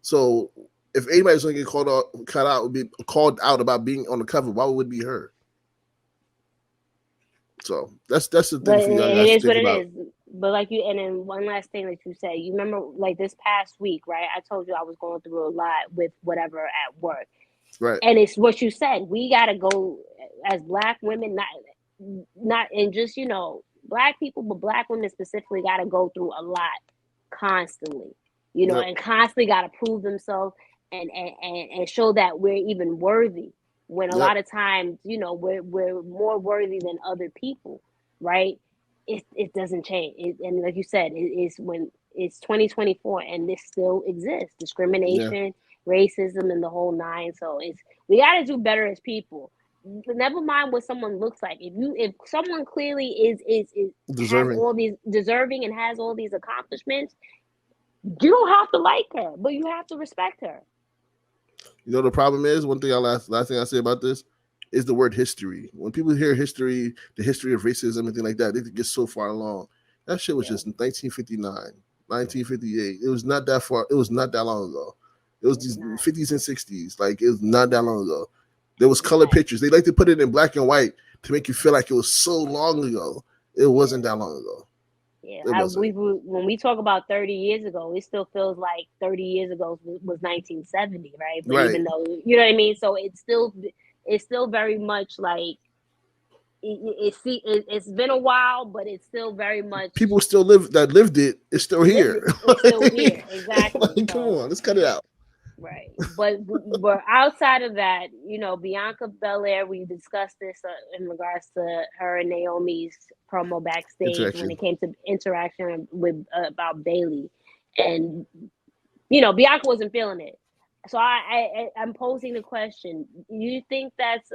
So if anybody's going to get called out about being on the cover, why would it be her? So that's the thing. But for you it is what about. it is. But and then one last thing that you said, you remember, like, this past week, right? I told you I was going through a lot with whatever at work. Right. And it's what you said. We got to go as Black women, not and just, Black people, but Black women specifically got to go through a lot constantly, and constantly got to prove themselves and show that we're even worthy, when a lot of times, we're more worthy than other people, right? It doesn't change. And like you said, it's when it's 2024 and this still exists. Discrimination, racism, and the whole nine. So we got to do better as people. Never mind what someone looks like. If someone clearly is deserving, has all these deserving and has all these accomplishments, you don't have to like her, but you have to respect her. The problem is, one thing last thing I say about this is the word history. When people hear history, the history of racism and things like that, they get so far along. That shit was just 1959, 1958. It was not that far. It was not that long ago. It was these 50s and 60s. Like, it was not that long ago. There was color pictures. They like to put it in black and white to make you feel like it was so long ago. It wasn't that long ago. Yeah, when we talk about 30 years ago, it still feels like 30 years ago was 1970, right? But even though, you know what I mean? So it's still very much like, it's been a while, but it's still very much, people still lived it. It's still here. It's still here, exactly. Come on, let's cut it out. Right, but outside of that, Bianca Belair, we discussed this in regards to her and Naomi's promo backstage when it came to interaction with about Bayley, and Bianca wasn't feeling it. So I'm posing the question: do you think that's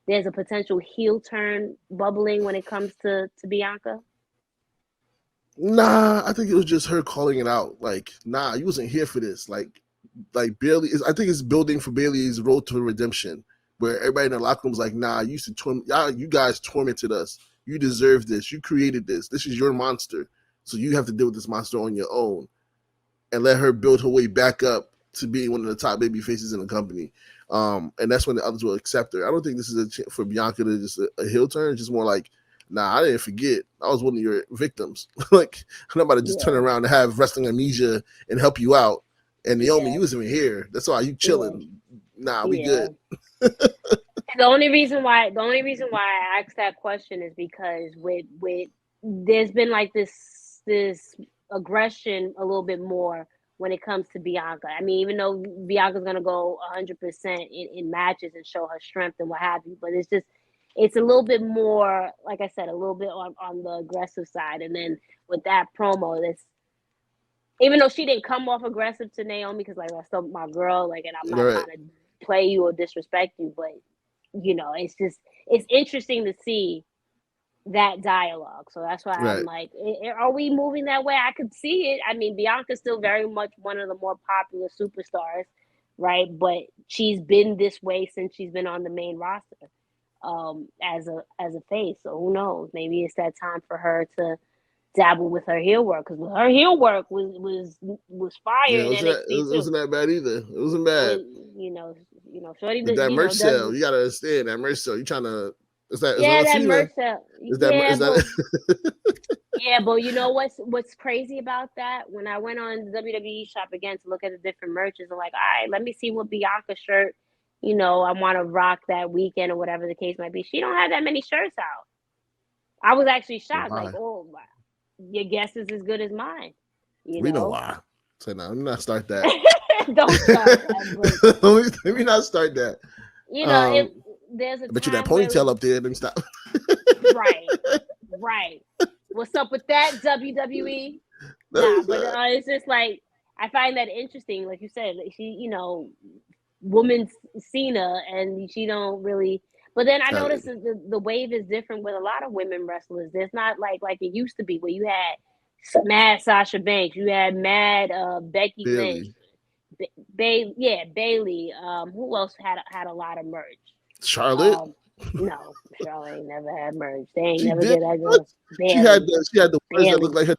there's a potential heel turn bubbling when it comes to Bianca? Nah, I think it was just her calling it out. Like, nah, you wasn't here for this. Like Bayley is. I think it's building for Bayley's road to redemption, where everybody in the locker room was like, nah, you guys tormented us. You deserve this. You created this. This is your monster. So you have to deal with this monster on your own. and let her build her way back up to being one of the top baby faces in the company. And that's when the others will accept her. I don't think this is for Bianca to just a heel turn. It's just more like, nah, I didn't forget. I was one of your victims. Like, I'm not about to just turn around and have wrestling amnesia and help you out. And Naomi, you wasn't even here. That's why you chilling. Nah, we good. The only reason why I asked that question is because with there's been like this aggression a little bit more when it comes to Bianca. I mean, even though Bianca's gonna go 100% in matches and show her strength and what have you, but it's a little bit more, like I said, a little bit on the aggressive side. And then with that promo, that's, even though she didn't come off aggressive to Naomi, because like, that's still my girl, like, and I'm not trying to play you or disrespect you, but you know, it's interesting to see that dialogue. So that's why I'm like, are we moving that way? I could see it. I mean, Bianca's still very much one of the more popular superstars, right? But she's been this way since she's been on the main roster, as a face. So who knows? Maybe it's that time for her to dabble with her heel work, because her heel work was fire in NXT too. It wasn't that bad either. It wasn't bad. You know, Shorty. That merch sale, you gotta understand that merch sale. You trying to? Is that merch sale? Is that? Yeah, but you know what's crazy about that? When I went on the WWE shop again to look at the different merches, I'm like, all right, let me see what Bianca shirt, you know, I want to rock that weekend or whatever the case might be. She don't have that many shirts out. I was actually shocked. Like, oh, your guess is as good as mine. We know why. So no, let me not start that. Don't start that. Let me not start that. You know, there's a bet you that ponytail up there, then stop. Right. What's up with that, WWE? Nah, but it's just like, I find that interesting. Like you said, she, you know, woman's Cena, and she don't really. But then I noticed the wave is different with a lot of women wrestlers. There's not like it used to be, where you had mad Sasha Banks, you had mad Becky Lynch, Bailey. Who else had a lot of merch? Charlotte. No, Charlotte ain't never had merch. They ain't never did that girl. She had the ones that looked like her.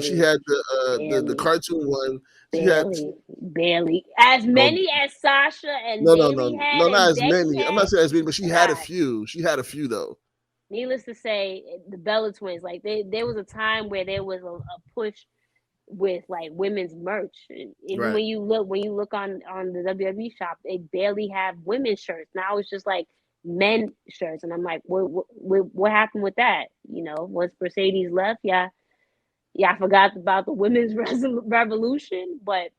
She had the cartoon one. Barely as many as Sasha and Bailey had. No, not as many. I'm not saying as many, but she had a few. She had a few though. Needless to say, the Bella Twins, like there was a time where there was a push with like women's merch. Even when you look on the WWE shop, they barely have women's shirts. Now it's just like men shirts, and I'm like, what happened with that? You know, once Mercedes left, I forgot about the women's revolution. But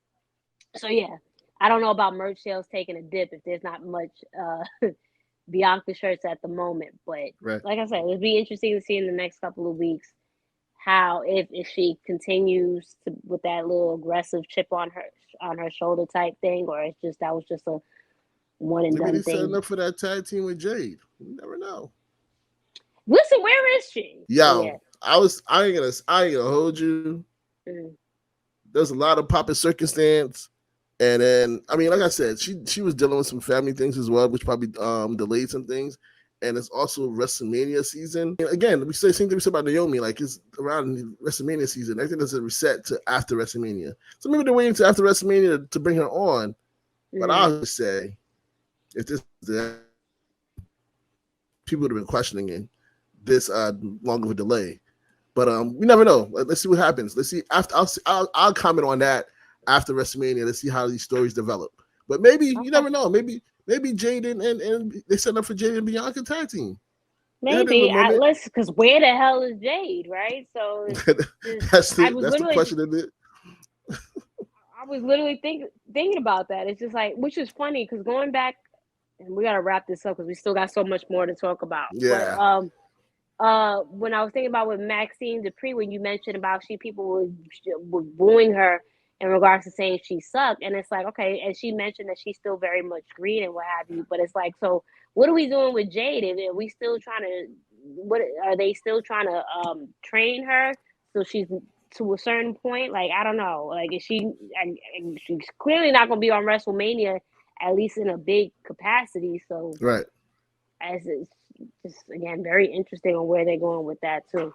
so I don't know about merch sales taking a dip if there's not much Bianca shirts at the moment. But like I said, it'll be interesting to see in the next couple of weeks how if she continues with that little aggressive chip on her shoulder type thing, or it's just that was just a one and done thing. Maybe setting up for that tag team with Jade. You never know. Listen, where is she? Yo, I ain't gonna hold you. There's a lot of popping circumstance, and then I mean, like I said, she was dealing with some family things as well, which probably delayed some things. And it's also WrestleMania season. And again, we say the same thing we said about Naomi. Like, it's around WrestleMania season. Everything does a reset to after WrestleMania. So maybe they're waiting to after WrestleMania to bring her on. But I would say, if this people would have been questioning this long of a delay. But we never know. Let's see what happens. Let's see. I'll comment on that after WrestleMania. Let's see how these stories develop. But maybe you never know. Maybe Jade and they set up for Jade and Bianca tag team. Maybe because where the hell is Jade, right? So that's the question, isn't it? I was literally thinking about that. It's just like, which is funny because going back, and we gotta wrap this up because we still got so much more to talk about. Yeah. But when I was thinking about with Maxine Dupree, when you mentioned about people were booing her in regards to saying she sucked, and it's like, okay, and she mentioned that she's still very much green and what have you, but it's like, so what are we doing with Jade? Are we still trying to? What are they still trying to train her so she's to a certain point? Like, I don't know. Like, is she? And she's clearly not going to be on WrestleMania, at least in a big capacity. So right, as it's just again very interesting on where they're going with that too.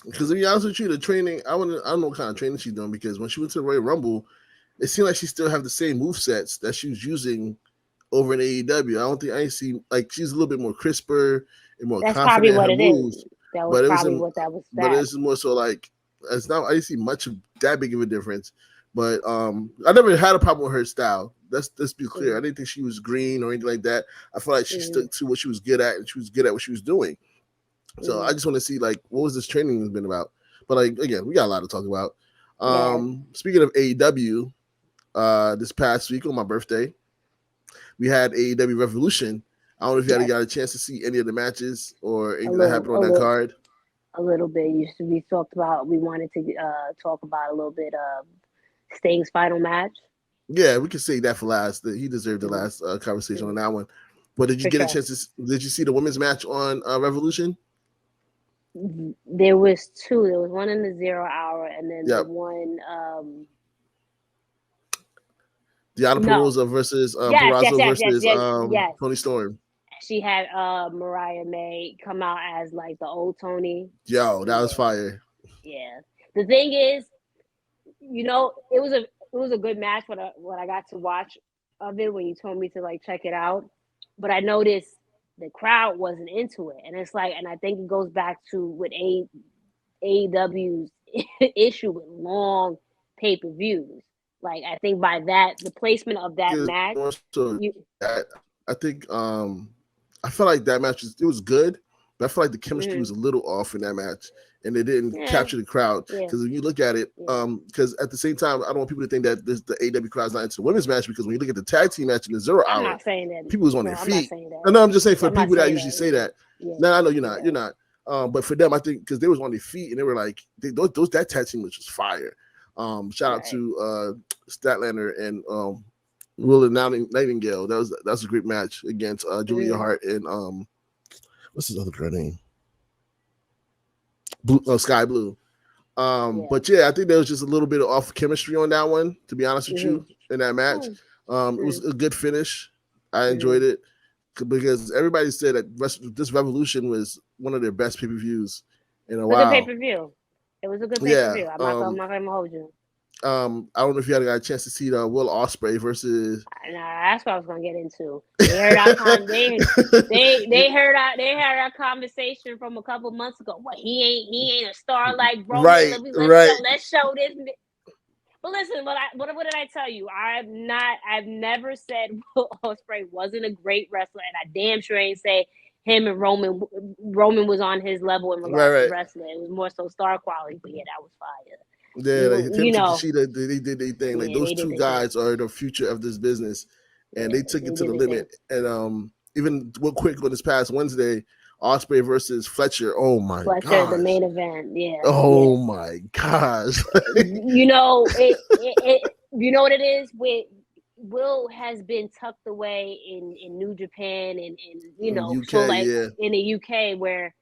Because to be honest with you, the training, I don't know what kind of training she's doing, because when she went to the Royal Rumble, it seemed like she still have the same move sets that she was using over in AEW. I see, like, she's a little bit more crisper and more That's confident probably in what her it is. moves. That was But it was probably what that was. but it's more so like, it's not, I didn't see much of that big of a difference. But I never had a problem with her style. Let's be clear. Mm-hmm. I didn't think she was green or anything like that. I feel like she stuck to what she was good at, and she was good at what she was doing. So I just want to see, like, what was this training has been about. But, like, again, we got a lot to talk about. Speaking of AEW, this past week on my birthday, we had AEW Revolution. I don't know if you got a chance to see any of the matches or anything that happened on that card. A little bit. We talked about, we wanted to talk about a little bit of Sting's final match. Yeah, we can say that for last. He deserved the last conversation on that one. But did you get a chance to? Did you see the women's match on Revolution? There was two. There was one in the 0 hour, and then the one. Deonna Purrazzo versus Toni Storm. She had Mariah May come out as like the old Tony. Yo, that was fire. Yeah. The thing is, it was a good match when I got to watch of it, when you told me to like check it out. But I noticed the crowd wasn't into it. And it's like, and I think it goes back to with AEW's issue with long pay-per-views. Like, I think by that, the placement of that match. I think I felt like that match was good, but I feel like the chemistry was a little off in that match, and it didn't capture the crowd. Because when you look at it, because at the same time, I don't want people to think that the AEW crowd's not into the women's match, because when you look at the tag team match in the 0 hour, I'm not saying that. People was on their feet. No, I'm just saying for people that usually say that. No, I know you're not. You're not. But for them, I think because they was on their feet and they were like, that tag team was just fire. Shout out to Statlander and Will Nightingale. That's a great match against Julia Hart and what's his other girl name? Sky Blue. But yeah, I think there was just a little bit of off chemistry on that one, to be honest with you, in that match. It was a good finish. I enjoyed it because everybody said that this Revolution was one of their best pay-per-views in a while. It was a good pay-per-view. It was a good pay-per-view. I'm not gonna hold you. I don't know if you got a chance to see the Will Ospreay versus. Nah, that's what I was gonna get into. They heard they heard our conversation from a couple months ago. What, he ain't a star like Roman. Let's show this. But listen, what did I tell you? I've never said Will Ospreay wasn't a great wrestler, and I damn sure ain't say him and Roman was on his level in regards to wrestling. It was more so star quality. But yeah, that was fire. Yeah, they did their thing. Like, those two guys are the future of this business, and they took it to the limit. And even real quick on this past Wednesday, Ospreay versus Fletcher. Oh my god, Fletcher, the main event. Yeah. Oh my gosh. You know what it is with Will has been tucked away in New Japan and UK, so like in the UK where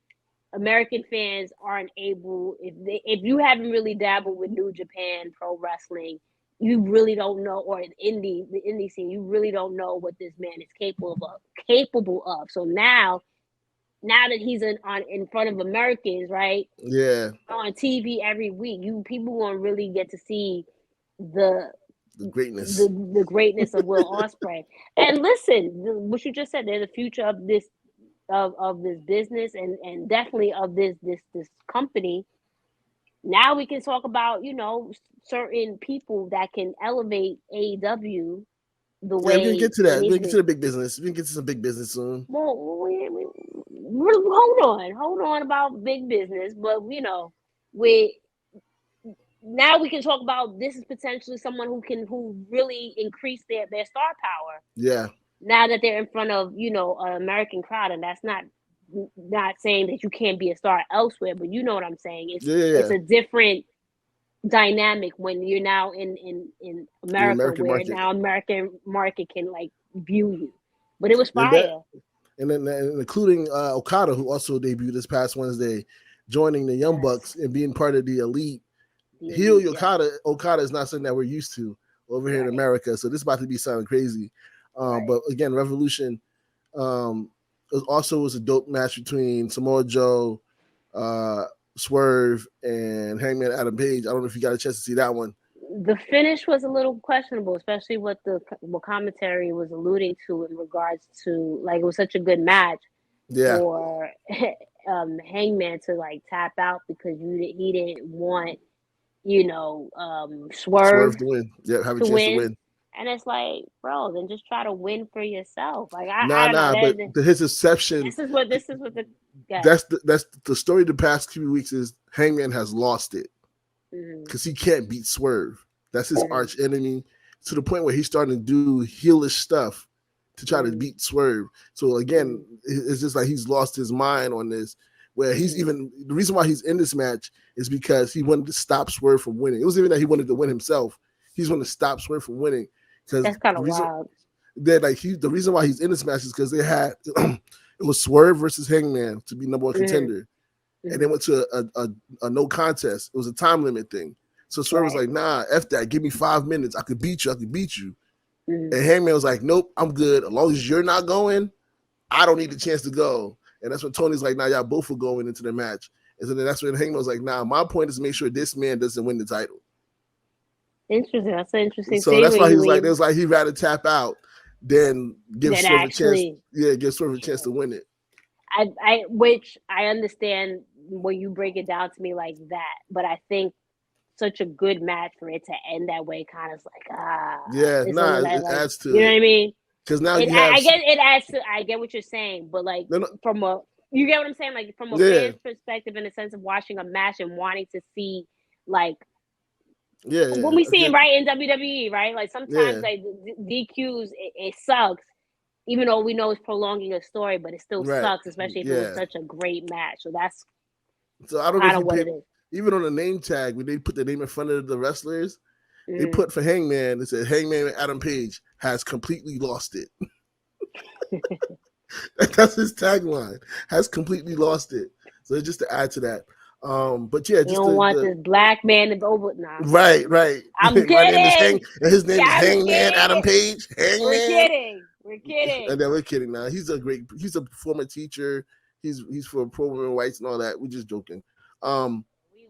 American fans aren't able, if you haven't really dabbled with New Japan pro wrestling, you really don't know, or the indie scene, you really don't know what this man is capable of. So now that he's in front of Americans, right? Yeah. On TV every week, people gonna really get to see the greatness, the greatness of Will Ospreay. And listen, what you just said, they're the future of this. Of this business and definitely of this company. Now we can talk about certain people that can elevate AEW the way. We can get to that. We can get to the big business. We can get to some big business soon. Well, hold on about big business, but now we can talk about this is potentially someone who really increase their star power. Yeah. Now that they're in front of, an American crowd, and that's not saying that you can't be a star elsewhere, but you know what I'm saying. It's a different dynamic when you're now in America, where market. Now American market can like view you. But it was fire. And then including Okada, who also debuted this past Wednesday, joining the Young Bucks and being part of the elite. Heel Okada is not something that we're used to over here in America, so this is about to be something crazy. But again, Revolution also was a dope match between Samoa Joe, Swerve and Hangman Adam Page. I don't know if you got a chance to see that one. The finish was a little questionable, especially what commentary was alluding to in regards to, like, it was such a good match for Hangman to like tap out because he didn't want Swerve to win. Yeah, have a to chance win. to win. And it's like, bro, then just try to win for yourself. Like I don't know. But his exception. This is what the that's the story. The past few weeks is Hangman has lost it because he can't beat Swerve. That's his arch enemy, to the point where he's starting to do heelish stuff to try to beat Swerve. So again, it's just like he's lost his mind on this. Where he's even the reason why he's in this match is because he wanted to stop Swerve from winning. It wasn't even that he wanted to win himself. He's wanting to stop Swerve from winning. That's kind of wild. The reason why he's in this match is because they had it was Swerve versus Hangman to be number one contender, and they went to a no contest. It was a time limit thing. So Swerve was like, "Nah, f that. Give me 5 minutes. I could beat you. And Hangman was like, "Nope, I'm good. As long as you're not going, I don't need the chance to go." And that's when Tony's like, "Nah, y'all both were going into the match." And so then that's when Hangman was like, "Nah, my point is to make sure this man doesn't win the title." Interesting. That's an interesting. So that's why he's like, "There's like he'd rather tap out than give Swerve a chance. Yeah, give Swerve a chance to win it." Which I understand when you break it down to me like that, but I think such a good match for it to end that way kind of like it adds to you know what I mean? Because now I get it adds to. I get what you're saying, but like from a you get what I'm saying, like from a fan's perspective, in the sense of watching a match and wanting to see like when we see it right in WWE, right? Like sometimes like DQs, it sucks. Even though we know it's prolonging a story, but it still sucks, especially if it was such a great match. So that's I don't know what it is. Even on the name tag, when they put the name in front of the wrestlers, they put for Hangman, it said Hangman Adam Page has completely lost it. That's his tagline. Has completely lost it. So just to add to that. But yeah, you don't want this black man to go with now. Right. I'm kidding. His name is Hangman Adam Page. Hangman. We're kidding. And then we're kidding now. He's a former teacher. He's for pro women rights and all that. We're just joking.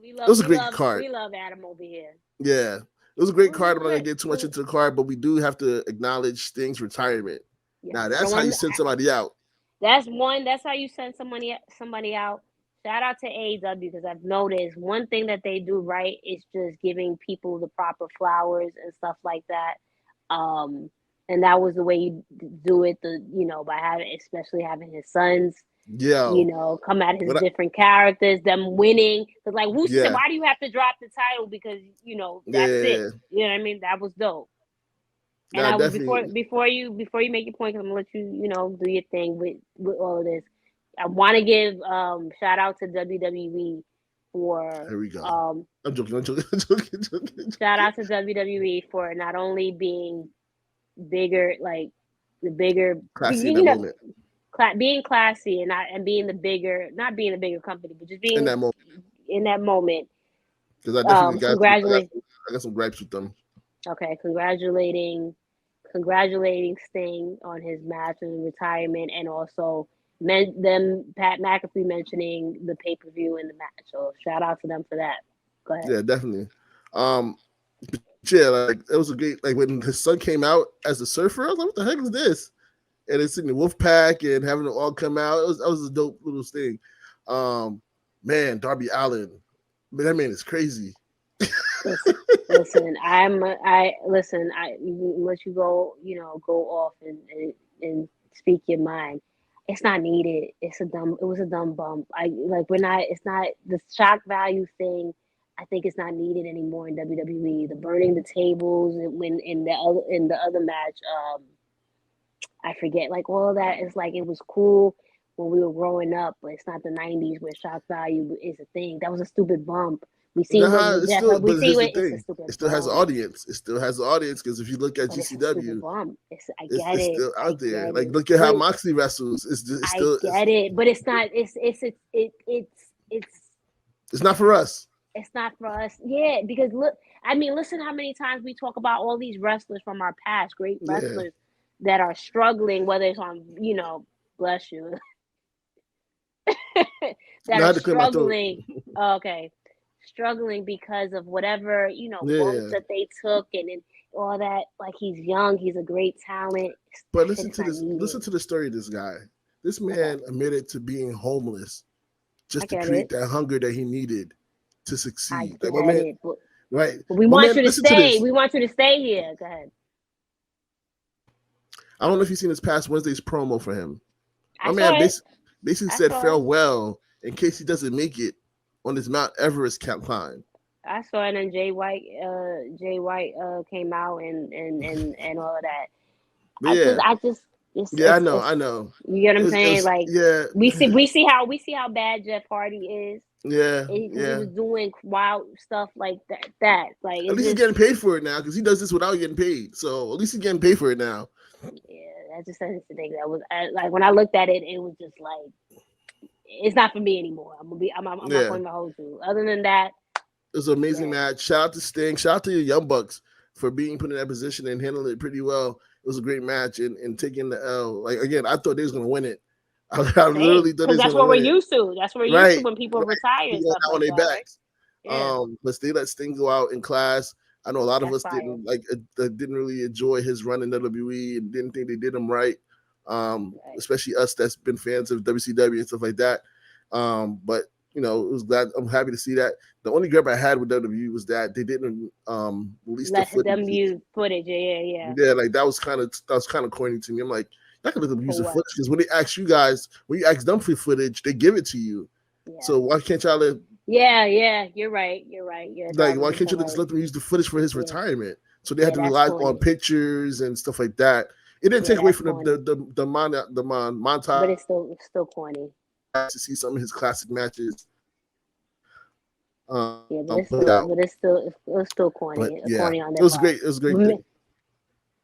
It was a great card. We love Adam over here. Yeah. It was a great card. I'm not gonna get too much into the card, but we do have to acknowledge Sting's retirement. Yeah. Now that's how you send somebody out. That's how you send somebody out. Shout out to AEW, because I've noticed one thing that they do right is just giving people the proper flowers and stuff like that. And that was the way you do it, by especially having his sons, come at his different characters, them winning. Because like, why do you have to drop the title? Because that's it. You know what I mean? That was dope. And I was before you make your point, because I'm gonna let you do your thing with all of this. I want to give shout out to WWE for. Here we go. I'm joking. Shout out to WWE for not only being bigger, like the bigger, classy being classy and being the bigger, not being a bigger company, but just being in that moment. Because I definitely I got some gripes with them. Okay, congratulating Sting on his match and retirement, and also Pat McAfee mentioning the pay-per-view in the match. So shout out to them for that. Go ahead. Yeah, definitely. Yeah, like it was a great, like when his son came out as a surfer, I was like, what the heck is this? And it's in the Wolfpack and having it all come out. That was a dope little thing. Man, Darby Allin, that man is crazy. Listen, let you go, go off and speak your mind. It's not needed. It was a dumb bump. It's not the shock value thing. I think it's not needed anymore in WWE. The burning the tables when in the other match, I forget, like all of that is like, it was cool when we were growing up, but it's not the 90s where shock value is a thing. That was a stupid bump. We see it still has an audience. It still has an audience because if you look at GCW, it's still out there. Like look at how Moxley wrestles. I get it, but it's not. It's not for us. It's not for us. Yeah, because listen how many times we talk about all these wrestlers from our past, great wrestlers that are struggling, whether it's on, bless you, that are struggling. Okay, struggling because of whatever bumps Yeah. that they took, and all that. Like, he's young, he's a great talent. But That shit is not listen needed. to the story of this guy. This Okay, man admitted to being homeless I just to get it. create that hunger that he needed to I succeed. Like, my get man, it. But right? we My want man, you to listen to stay. this. We want you to stay here. Go ahead. I don't know if you've seen this past Wednesday's promo for him. I My saw man it. basically I said saw it. farewell in case he doesn't make it on his Mount Everest climb. I saw it, and Jay White came out and all of that. But yeah, I just, yeah, it's I know. you get what I'm saying? Like, Yeah, we see how bad Jeff Hardy is. yeah, He yeah. was doing wild stuff like that. Like, At it's least he's just, getting paid for it now because he does this without getting paid. So at least he's getting paid for it now. yeah. I just said to think that was like, when I looked at it, it was just like, it's not for me anymore. I'm not Yeah, going to hold you. Other than that, it was an amazing yeah, match. Shout out to Sting. Shout out to your Young Bucks for being put in that position and handling it pretty well. It was a great match and taking the L. Like, again, I thought they was gonna win it. I same, literally thought they because was that's gonna what we're win it. used to. That's what we're used to Right, when people right. retire and People stuff on like their that, right? backs. Yeah, But they let Sting go out in class. I know a lot of that's us fire. didn't really enjoy his run in WWE and didn't think they did him right. Right. Especially us that's been fans of WCW and stuff like that. But it was glad. I'm happy to see that. The only gripe I had with WWE was that they didn't release the Let them footage. use footage. Yeah. Yeah, like that was kind of corny to me. I'm like, not gonna let them use For the what? footage because when you ask them for footage, they give it to you. Yeah. So why can't y'all let Yeah. You're right. You're like why 1,000% can't you just right. let them use the footage for his Yeah. retirement? So they had Yeah, to that's rely on corny. pictures and stuff like that. It didn't Yeah, take away that's from corny. the montage But it's still corny. to see some of his classic matches. Yeah, But yeah, it's still but corny. yeah, Corny on it their was part. great. It was a great thing.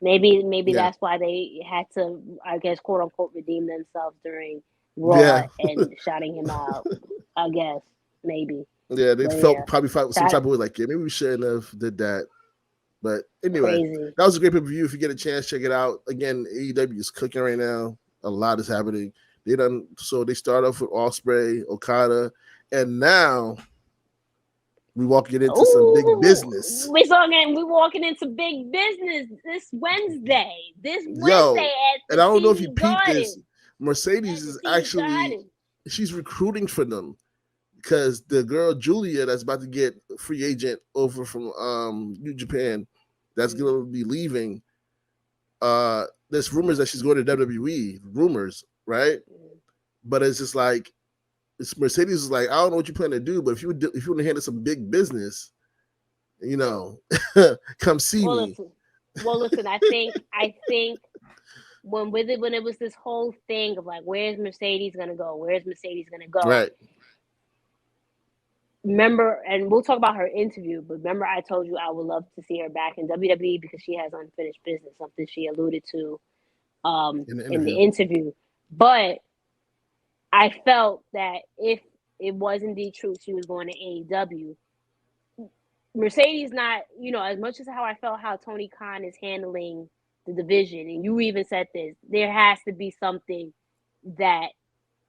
Maybe Yeah, that's why they had to, I guess, quote unquote, redeem themselves during Raw yeah, and shouting him out. I guess maybe. yeah. They But yeah, probably felt some shout type of way like, yeah, maybe we shouldn't have did that. But anyway, crazy. that was a great pay-per-view. If you get a chance, check it out. Again, AEW is cooking right now. A lot is happening. They start off with Ospreay, Okada, and now we walking into some big business. We're walking into big business this Wednesday. This Yo, Wednesday at and the I don't know if you TD peeped this. Garden. Mercedes At the is TD Garden. she's recruiting for them because the girl Julia that's about to get a free agent over from New Japan that's gonna be leaving. There's rumors that she's going to WWE. Rumors, right? But it's just like Mercedes is like, I don't know what you plan to do, but if you want to handle some big business, come see me. Listen. I think when it was this whole thing of like, where's Mercedes gonna go? Where's Mercedes gonna go? Right. Remember, and we'll talk about her interview, but remember I told you I would love to see her back in WWE because she has unfinished business, something she alluded to in the interview. But I felt that if it was indeed true she was going to AEW, Mercedes not, as much as how I felt how Tony Khan is handling the division, and you even said this, there has to be something that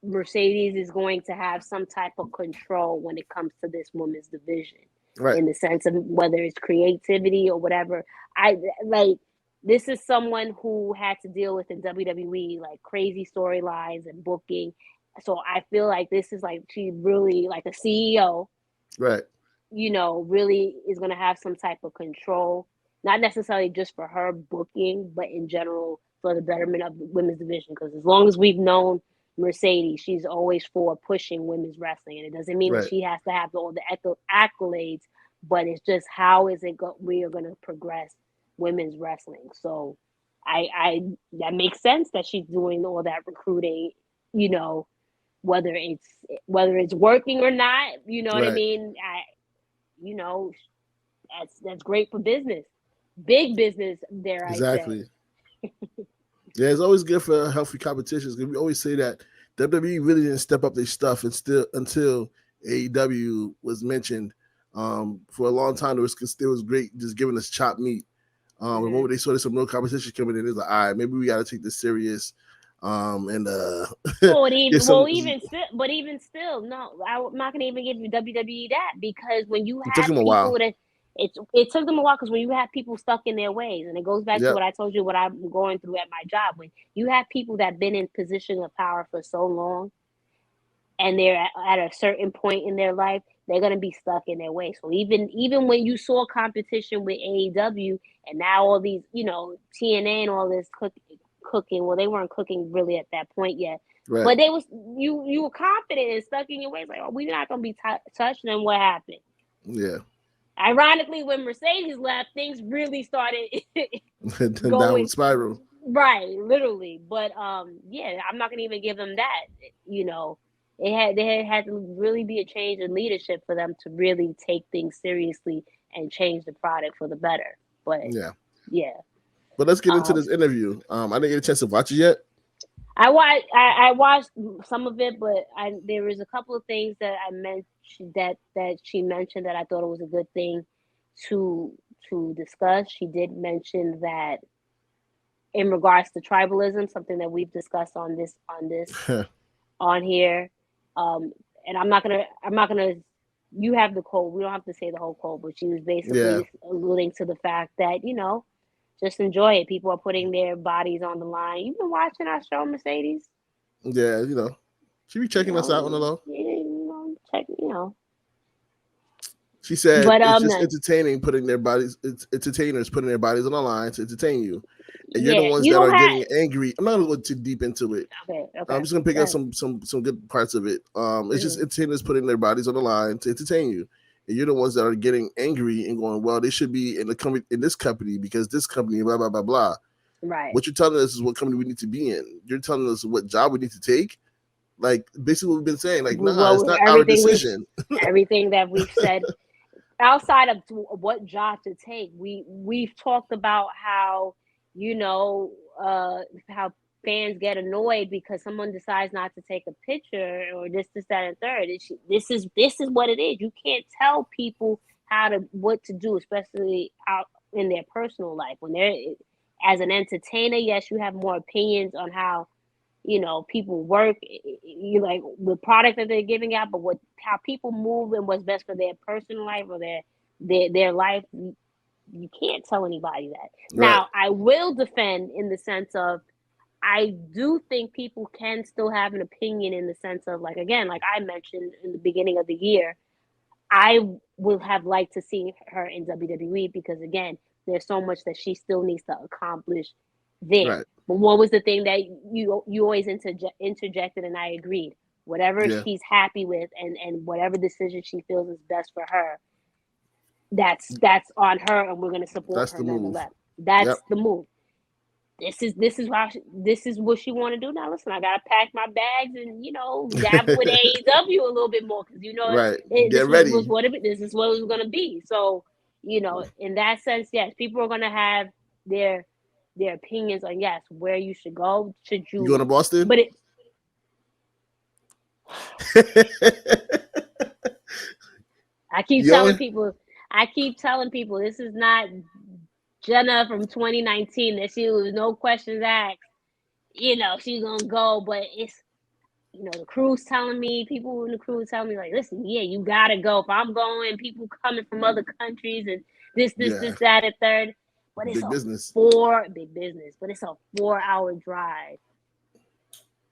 Mercedes is going to have some type of control when it comes to this women's division, right, in the sense of whether it's creativity or whatever. This is someone who had to deal with in WWE like crazy storylines and booking. So I feel like this is like she really like a CEO, right, really is going to have some type of control, not necessarily just for her booking, but in general for the betterment of the women's division. Because as long as we've known Mercedes, she's always for pushing women's wrestling, and it doesn't mean that right. she has to have all the accolades, but it's just how is it we are going to progress women's wrestling. So I that makes sense that she's doing all that recruiting, whether it's working or not, you know what I Right. mean? That's great for business, big business, dare I say. Exactly. Yeah, it's always good for healthy competitions. We always say that WWE really didn't step up their stuff until AEW was mentioned. For a long time, it was great just giving us chopped meat. And when they saw there's some real competition coming in, it's like, all right, maybe we got to take this serious. And even still, no, I'm not gonna even give you WWE that, because when you it took have him a people while. that it took them a while, because when you have people stuck in their ways, and it goes back to what I told you, what I'm going through at my job, when you have people that been in position of power for so long, and they're at a certain point in their life, they're gonna be stuck in their way. So even when you saw competition with AEW, and now all these, TNA and all this cooking, well, they weren't cooking really at that point yet, but they was you were confident and stuck in your ways, like, oh, we're not gonna be touched. And what happened? Yeah. Ironically, when Mercedes left, things really started down spiral. Right, literally. But yeah, I'm not gonna even give them that. They had to really be a change in leadership for them to really take things seriously and change the product for the better. But yeah. But let's get into this interview. I didn't get a chance to watch it yet. I watched some of it, but there was a couple of things that I mentioned that she mentioned that I thought it was a good thing to discuss. She did mention that in regards to tribalism, something that we've discussed on on here. And I'm not gonna. You have the quote. We don't have to say the whole quote, but she was basically alluding to the fact that just enjoy it. People are putting their bodies on the line. You've been watching our show, Mercedes? Yeah, she be checking us out on the low. She said it's just entertaining putting their bodies. It's entertainers putting their bodies on the line to entertain you, and you're the ones that are getting angry. I'm not gonna go too deep into it. Okay. I'm just gonna pick up some good parts of it. It's just entertainers putting their bodies on the line to entertain you. And you're the ones that are getting angry and going, well, they should be in this company because this company, blah, blah, blah, blah. Right. What you're telling us is what company we need to be in. You're telling us what job we need to take. Like, basically what we've been saying. Like, nah, it's not our decision. Everything that we've said outside of what job to take, we've talked about how, how fans get annoyed because someone decides not to take a picture or this, that, and third. This is what it is. You can't tell people what to do, especially out in their personal life. When they're as an entertainer, yes, you have more opinions on how people work, you like the product that they're giving out, but how people move and what's best for their personal life or their life. You can't tell anybody that. Right. Now, I will defend in the sense of I do think people can still have an opinion in the sense of, like, again, like I mentioned in the beginning of the year, I would have liked to see her in WWE because, again, there's so much that she still needs to accomplish there. Right. But what was the thing that you always interjected, and I agreed. Whatever she's happy with and whatever decision she feels is best for her, that's on her, and we're going to support her nonetheless. That's the move. This is what she want to do now. Listen, I gotta pack my bags and dabble with AEW a little bit more because this is what it was gonna be. So in that sense, yes, people are gonna have their opinions on where you should go. Should you go to Boston? But I keep telling people this is not Jenna from 2019 that she was no questions asked. She's gonna go, but it's the crew's telling me, people in the crew telling me, like, listen, you gotta go. If I'm going, people coming from other countries and this, that, and third. But it's big business. Big business, but it's a 4-hour drive.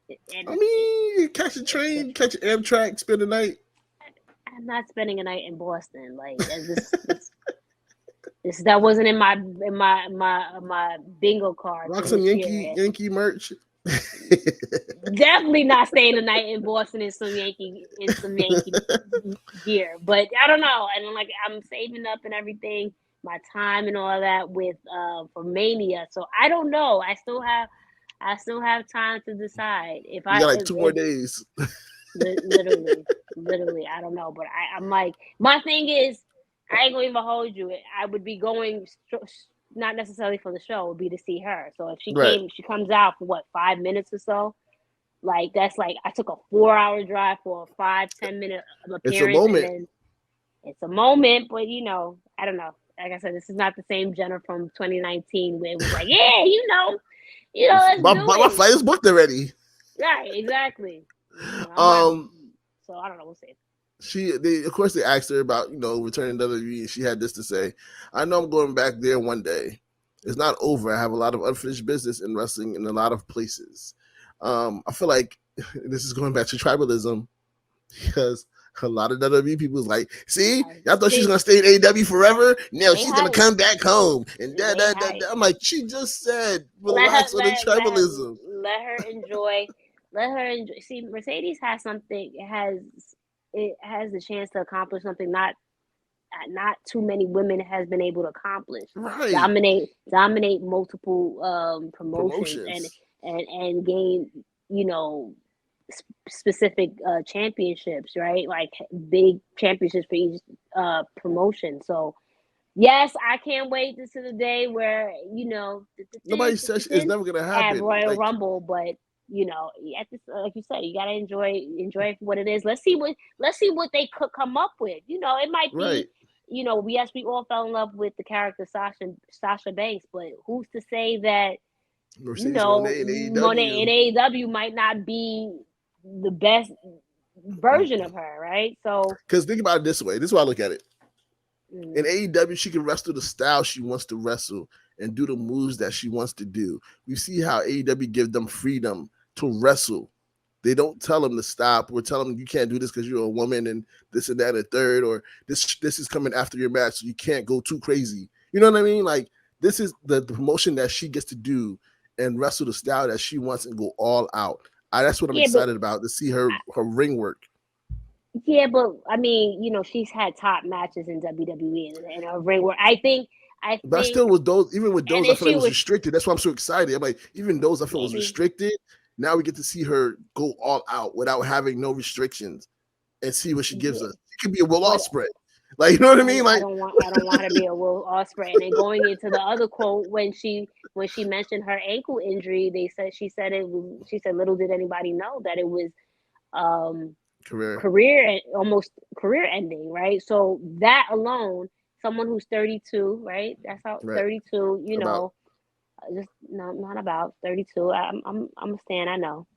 You catch a train, catch an Amtrak, spend the night. I'm not spending a night in Boston. Like that wasn't in my bingo card. Rock some Yankee merch. Definitely not staying a night in Boston in some Yankee gear. But I don't know. And I'm saving up and everything, my time and all that with for Mania. So I don't know. I still have time to decide. You got 2 more days. Literally, I don't know. But I'm like, my thing is, I ain't gonna even hold you. I would be going not necessarily for the show. It would be to see her. So if she comes out for 5 minutes or so. Like that's like I took a 4-hour drive for a 5-10 minute appearance. It's a moment. And it's a moment, but I don't know. Like I said, this is not the same Jenna from 2019 where it was like, let's my, do my it. fight is booked already. Right, exactly. So I don't know. We'll see. Of course, they asked her about returning to WWE, and she had this to say: "I know I'm going back there one day. It's not over. I have a lot of unfinished business in wrestling in a lot of places. I feel like this is going back to tribalism because a lot of WWE people is like, see, y'all thought she was gonna stay in AEW forever. Now she's gonna come back home, and I'm like, she just said, relax on the tribalism. Let her enjoy. Let her enjoy. See, Mercedes has something. It has the chance to accomplish something not too many women has been able to accomplish. Right. Dominate multiple promotions and gain specific championships, right? Like big championships for each promotion. So yes, I can't wait to the day where nobody says it's never gonna happen at Royal Rumble, but at this, like you said, you gotta enjoy it for what it is. Let's see what they could come up with. It might be. Right. Yes, we all fell in love with the character Sasha Banks, but who's to say that Mercedes Mone in AEW might not be the best version of her, right? So, because think about it this way. This is why I look at it. In AEW, she can wrestle the style she wants to wrestle and do the moves that she wants to do. We see how AEW give them freedom to wrestle. They don't tell them to stop or tell them you can't do this because you're a woman and this and that and third, or this is coming after your match, so you can't go too crazy. You know what I mean? Like, this is the promotion that she gets to do and wrestle the style that she wants and go all out. That's what I'm excited about, to see her ring work. Yeah, but I mean, she's had top matches in WWE and her ring work. I think. But still, with those, I feel like it was restricted. That's why I'm so excited. I'm like, even those I feel was restricted. Now we get to see her go all out without having no restrictions and see what she gives us. It could be a Will Ospreay. Like, you know what I mean? Like, I don't want her to be a Will Ospreay. And then going into the other quote, when she mentioned her ankle injury, she said little did anybody know that it was almost career ending, right? So that alone, someone who's 32, right? That's how 32, just not about 32. I'm a stan, I know.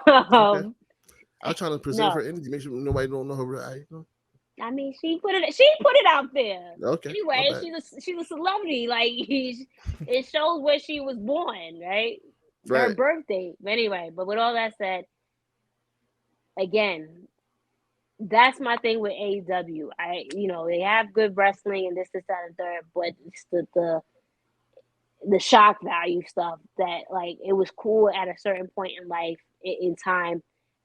Okay. I'm trying to preserve her energy, make sure nobody don't know her. I mean, she put it out there. Okay. Anyway, she's a celebrity. Like, it shows where she was born, right? Her birthday. But anyway, but with all that said, again, that's my thing with AEW. They have good wrestling and this, that, and third, but it's the shock value stuff that, like, it was cool at a certain point in life, in time.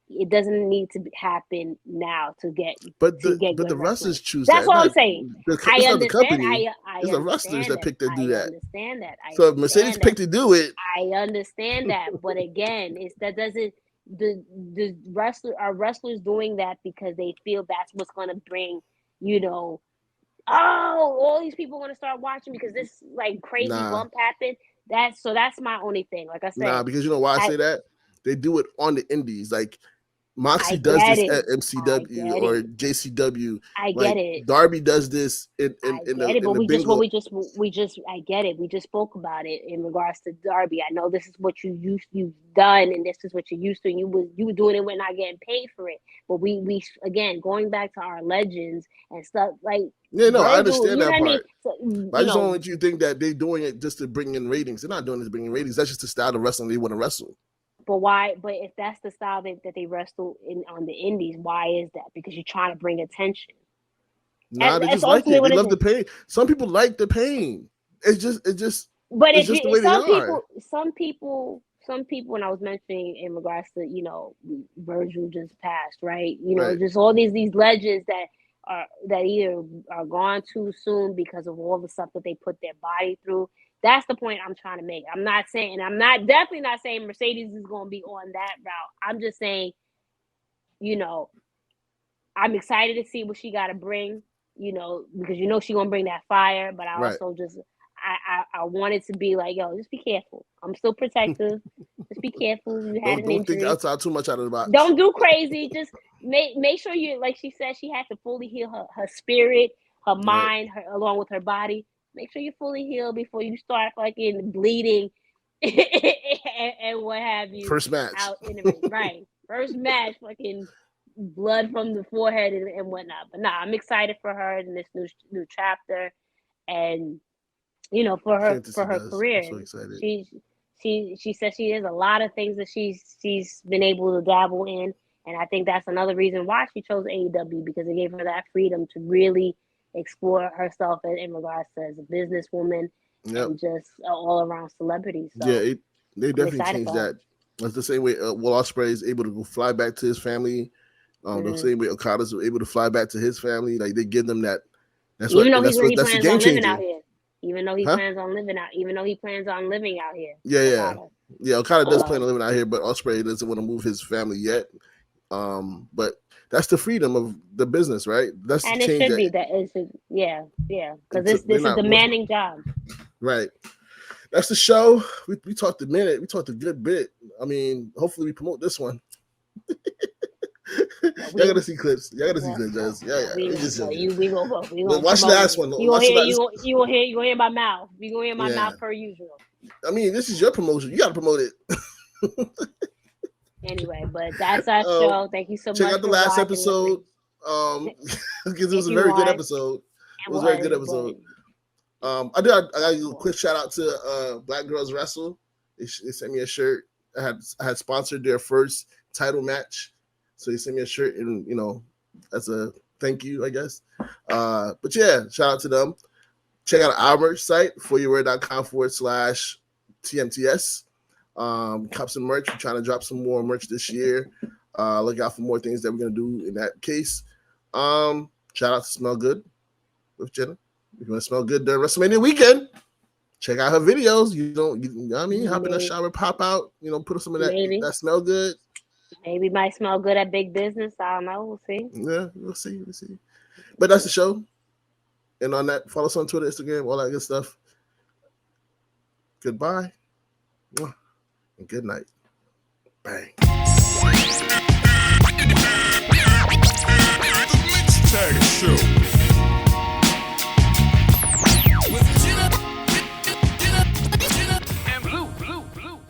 It doesn't need to happen now to get. But the wrestlers choose. That's what I'm saying. I understand. The company. It's the wrestlers that pick to do that. I understand that. So if Mercedes picked to do it, I understand that. But again, that doesn't. The wrestlers doing that because they feel that's what's going to bring, all these people want to start watching because this like crazy bump happened. That's my only thing. Like I said, because you know why I say that? They do it on the indies. Like, Moxie does this at MCW or JCW. I get it. Darby does this in I get it. We just spoke about it in regards to Darby. I know this is what you've done, and this is what you're used to. And you were doing it when not getting paid for it. But we again, going back to our legends and stuff like. Yeah, no, I understand that part. I mean? So, I just don't want you to think that they're doing it just to bring in ratings. They're not doing it to bring in ratings. That's just the style of wrestling they want to wrestle. But why? But if that's the style that they wrestle on the indies, why is that? Because you're trying to bring attention. Nah, they just like it. They love the pain. Some people like the pain. It's just. But it's just the way they are. Some people. When I was mentioning in regards to Virgil just passed, right? Just all these legends that either are gone too soon because of all the stuff that they put their body through. That's the point I'm trying to make. I'm definitely not saying Mercedes is going to be on that route. I'm just saying, I'm excited to see what she got to bring, because she's going to bring that fire. But I also just, I want it to be like, yo, just be careful. I'm still protective. Just be careful. You had an injury. Don't think outside too much out of the box. Don't do crazy. Just make sure you, like she said, she has to fully heal her spirit, her mind, along with her body. Make sure you're fully healed before you start fucking bleeding and what have you. First match. Out in the ring. Right. First match, fucking blood from the forehead and whatnot. But I'm excited for her in this new chapter, and for her career. I'm so excited. She says she has a lot of things that she's been able to dabble in, and I think that's another reason why she chose AEW, because it gave her that freedom to really explore herself in regards to as a businesswoman and just all around celebrity. So they definitely changed that. That's the same way Will Ospreay is able to go fly back to his family. The same way Okada's able to fly back to his family. Like, they give them that. That's even what. Though he that's plans the game on living changer. out here. Even though he plans on living out. Even though he plans on living out here. Yeah. Okada does plan on living out here, but Ospreay doesn't want to move his family yet. But that's the freedom of the business, right? That's and the change it should be that. It should, because this is a demanding job. Right. That's the show. We talked a minute. We talked a good bit. I mean, hopefully we promote this one. Y'all gotta see clips. Y'all gotta see clips. We gonna watch the last one. You gonna hear my mouth. You gonna hear my mouth per usual. I mean, this is your promotion. You gotta promote it. Anyway, but that's our show. Thank you so much. Check out the last episode. Because it was a very good episode. It was a very good episode. I got a quick shout out to Black Girls Wrestle. They sent me a shirt. I had sponsored their first title match, so they sent me a shirt, and as a thank you, I guess. But yeah, shout out to them. Check out our merch site, fouryourwear.com/TMTS. Cop some merch. We're trying to drop some more merch this year. Look out for more things that we're gonna do in that case. Shout out to Smell Good with Jenna. If you want to smell good during WrestleMania weekend, check out her videos. You know what I mean? Hop in the shower, pop out, put some of that smell good. Maybe might smell good at Big Business. I don't know. We'll see. Yeah, we'll see. But that's the show. And on that, follow us on Twitter, Instagram, all that good stuff. Goodbye. And good night. Bang. Tag show.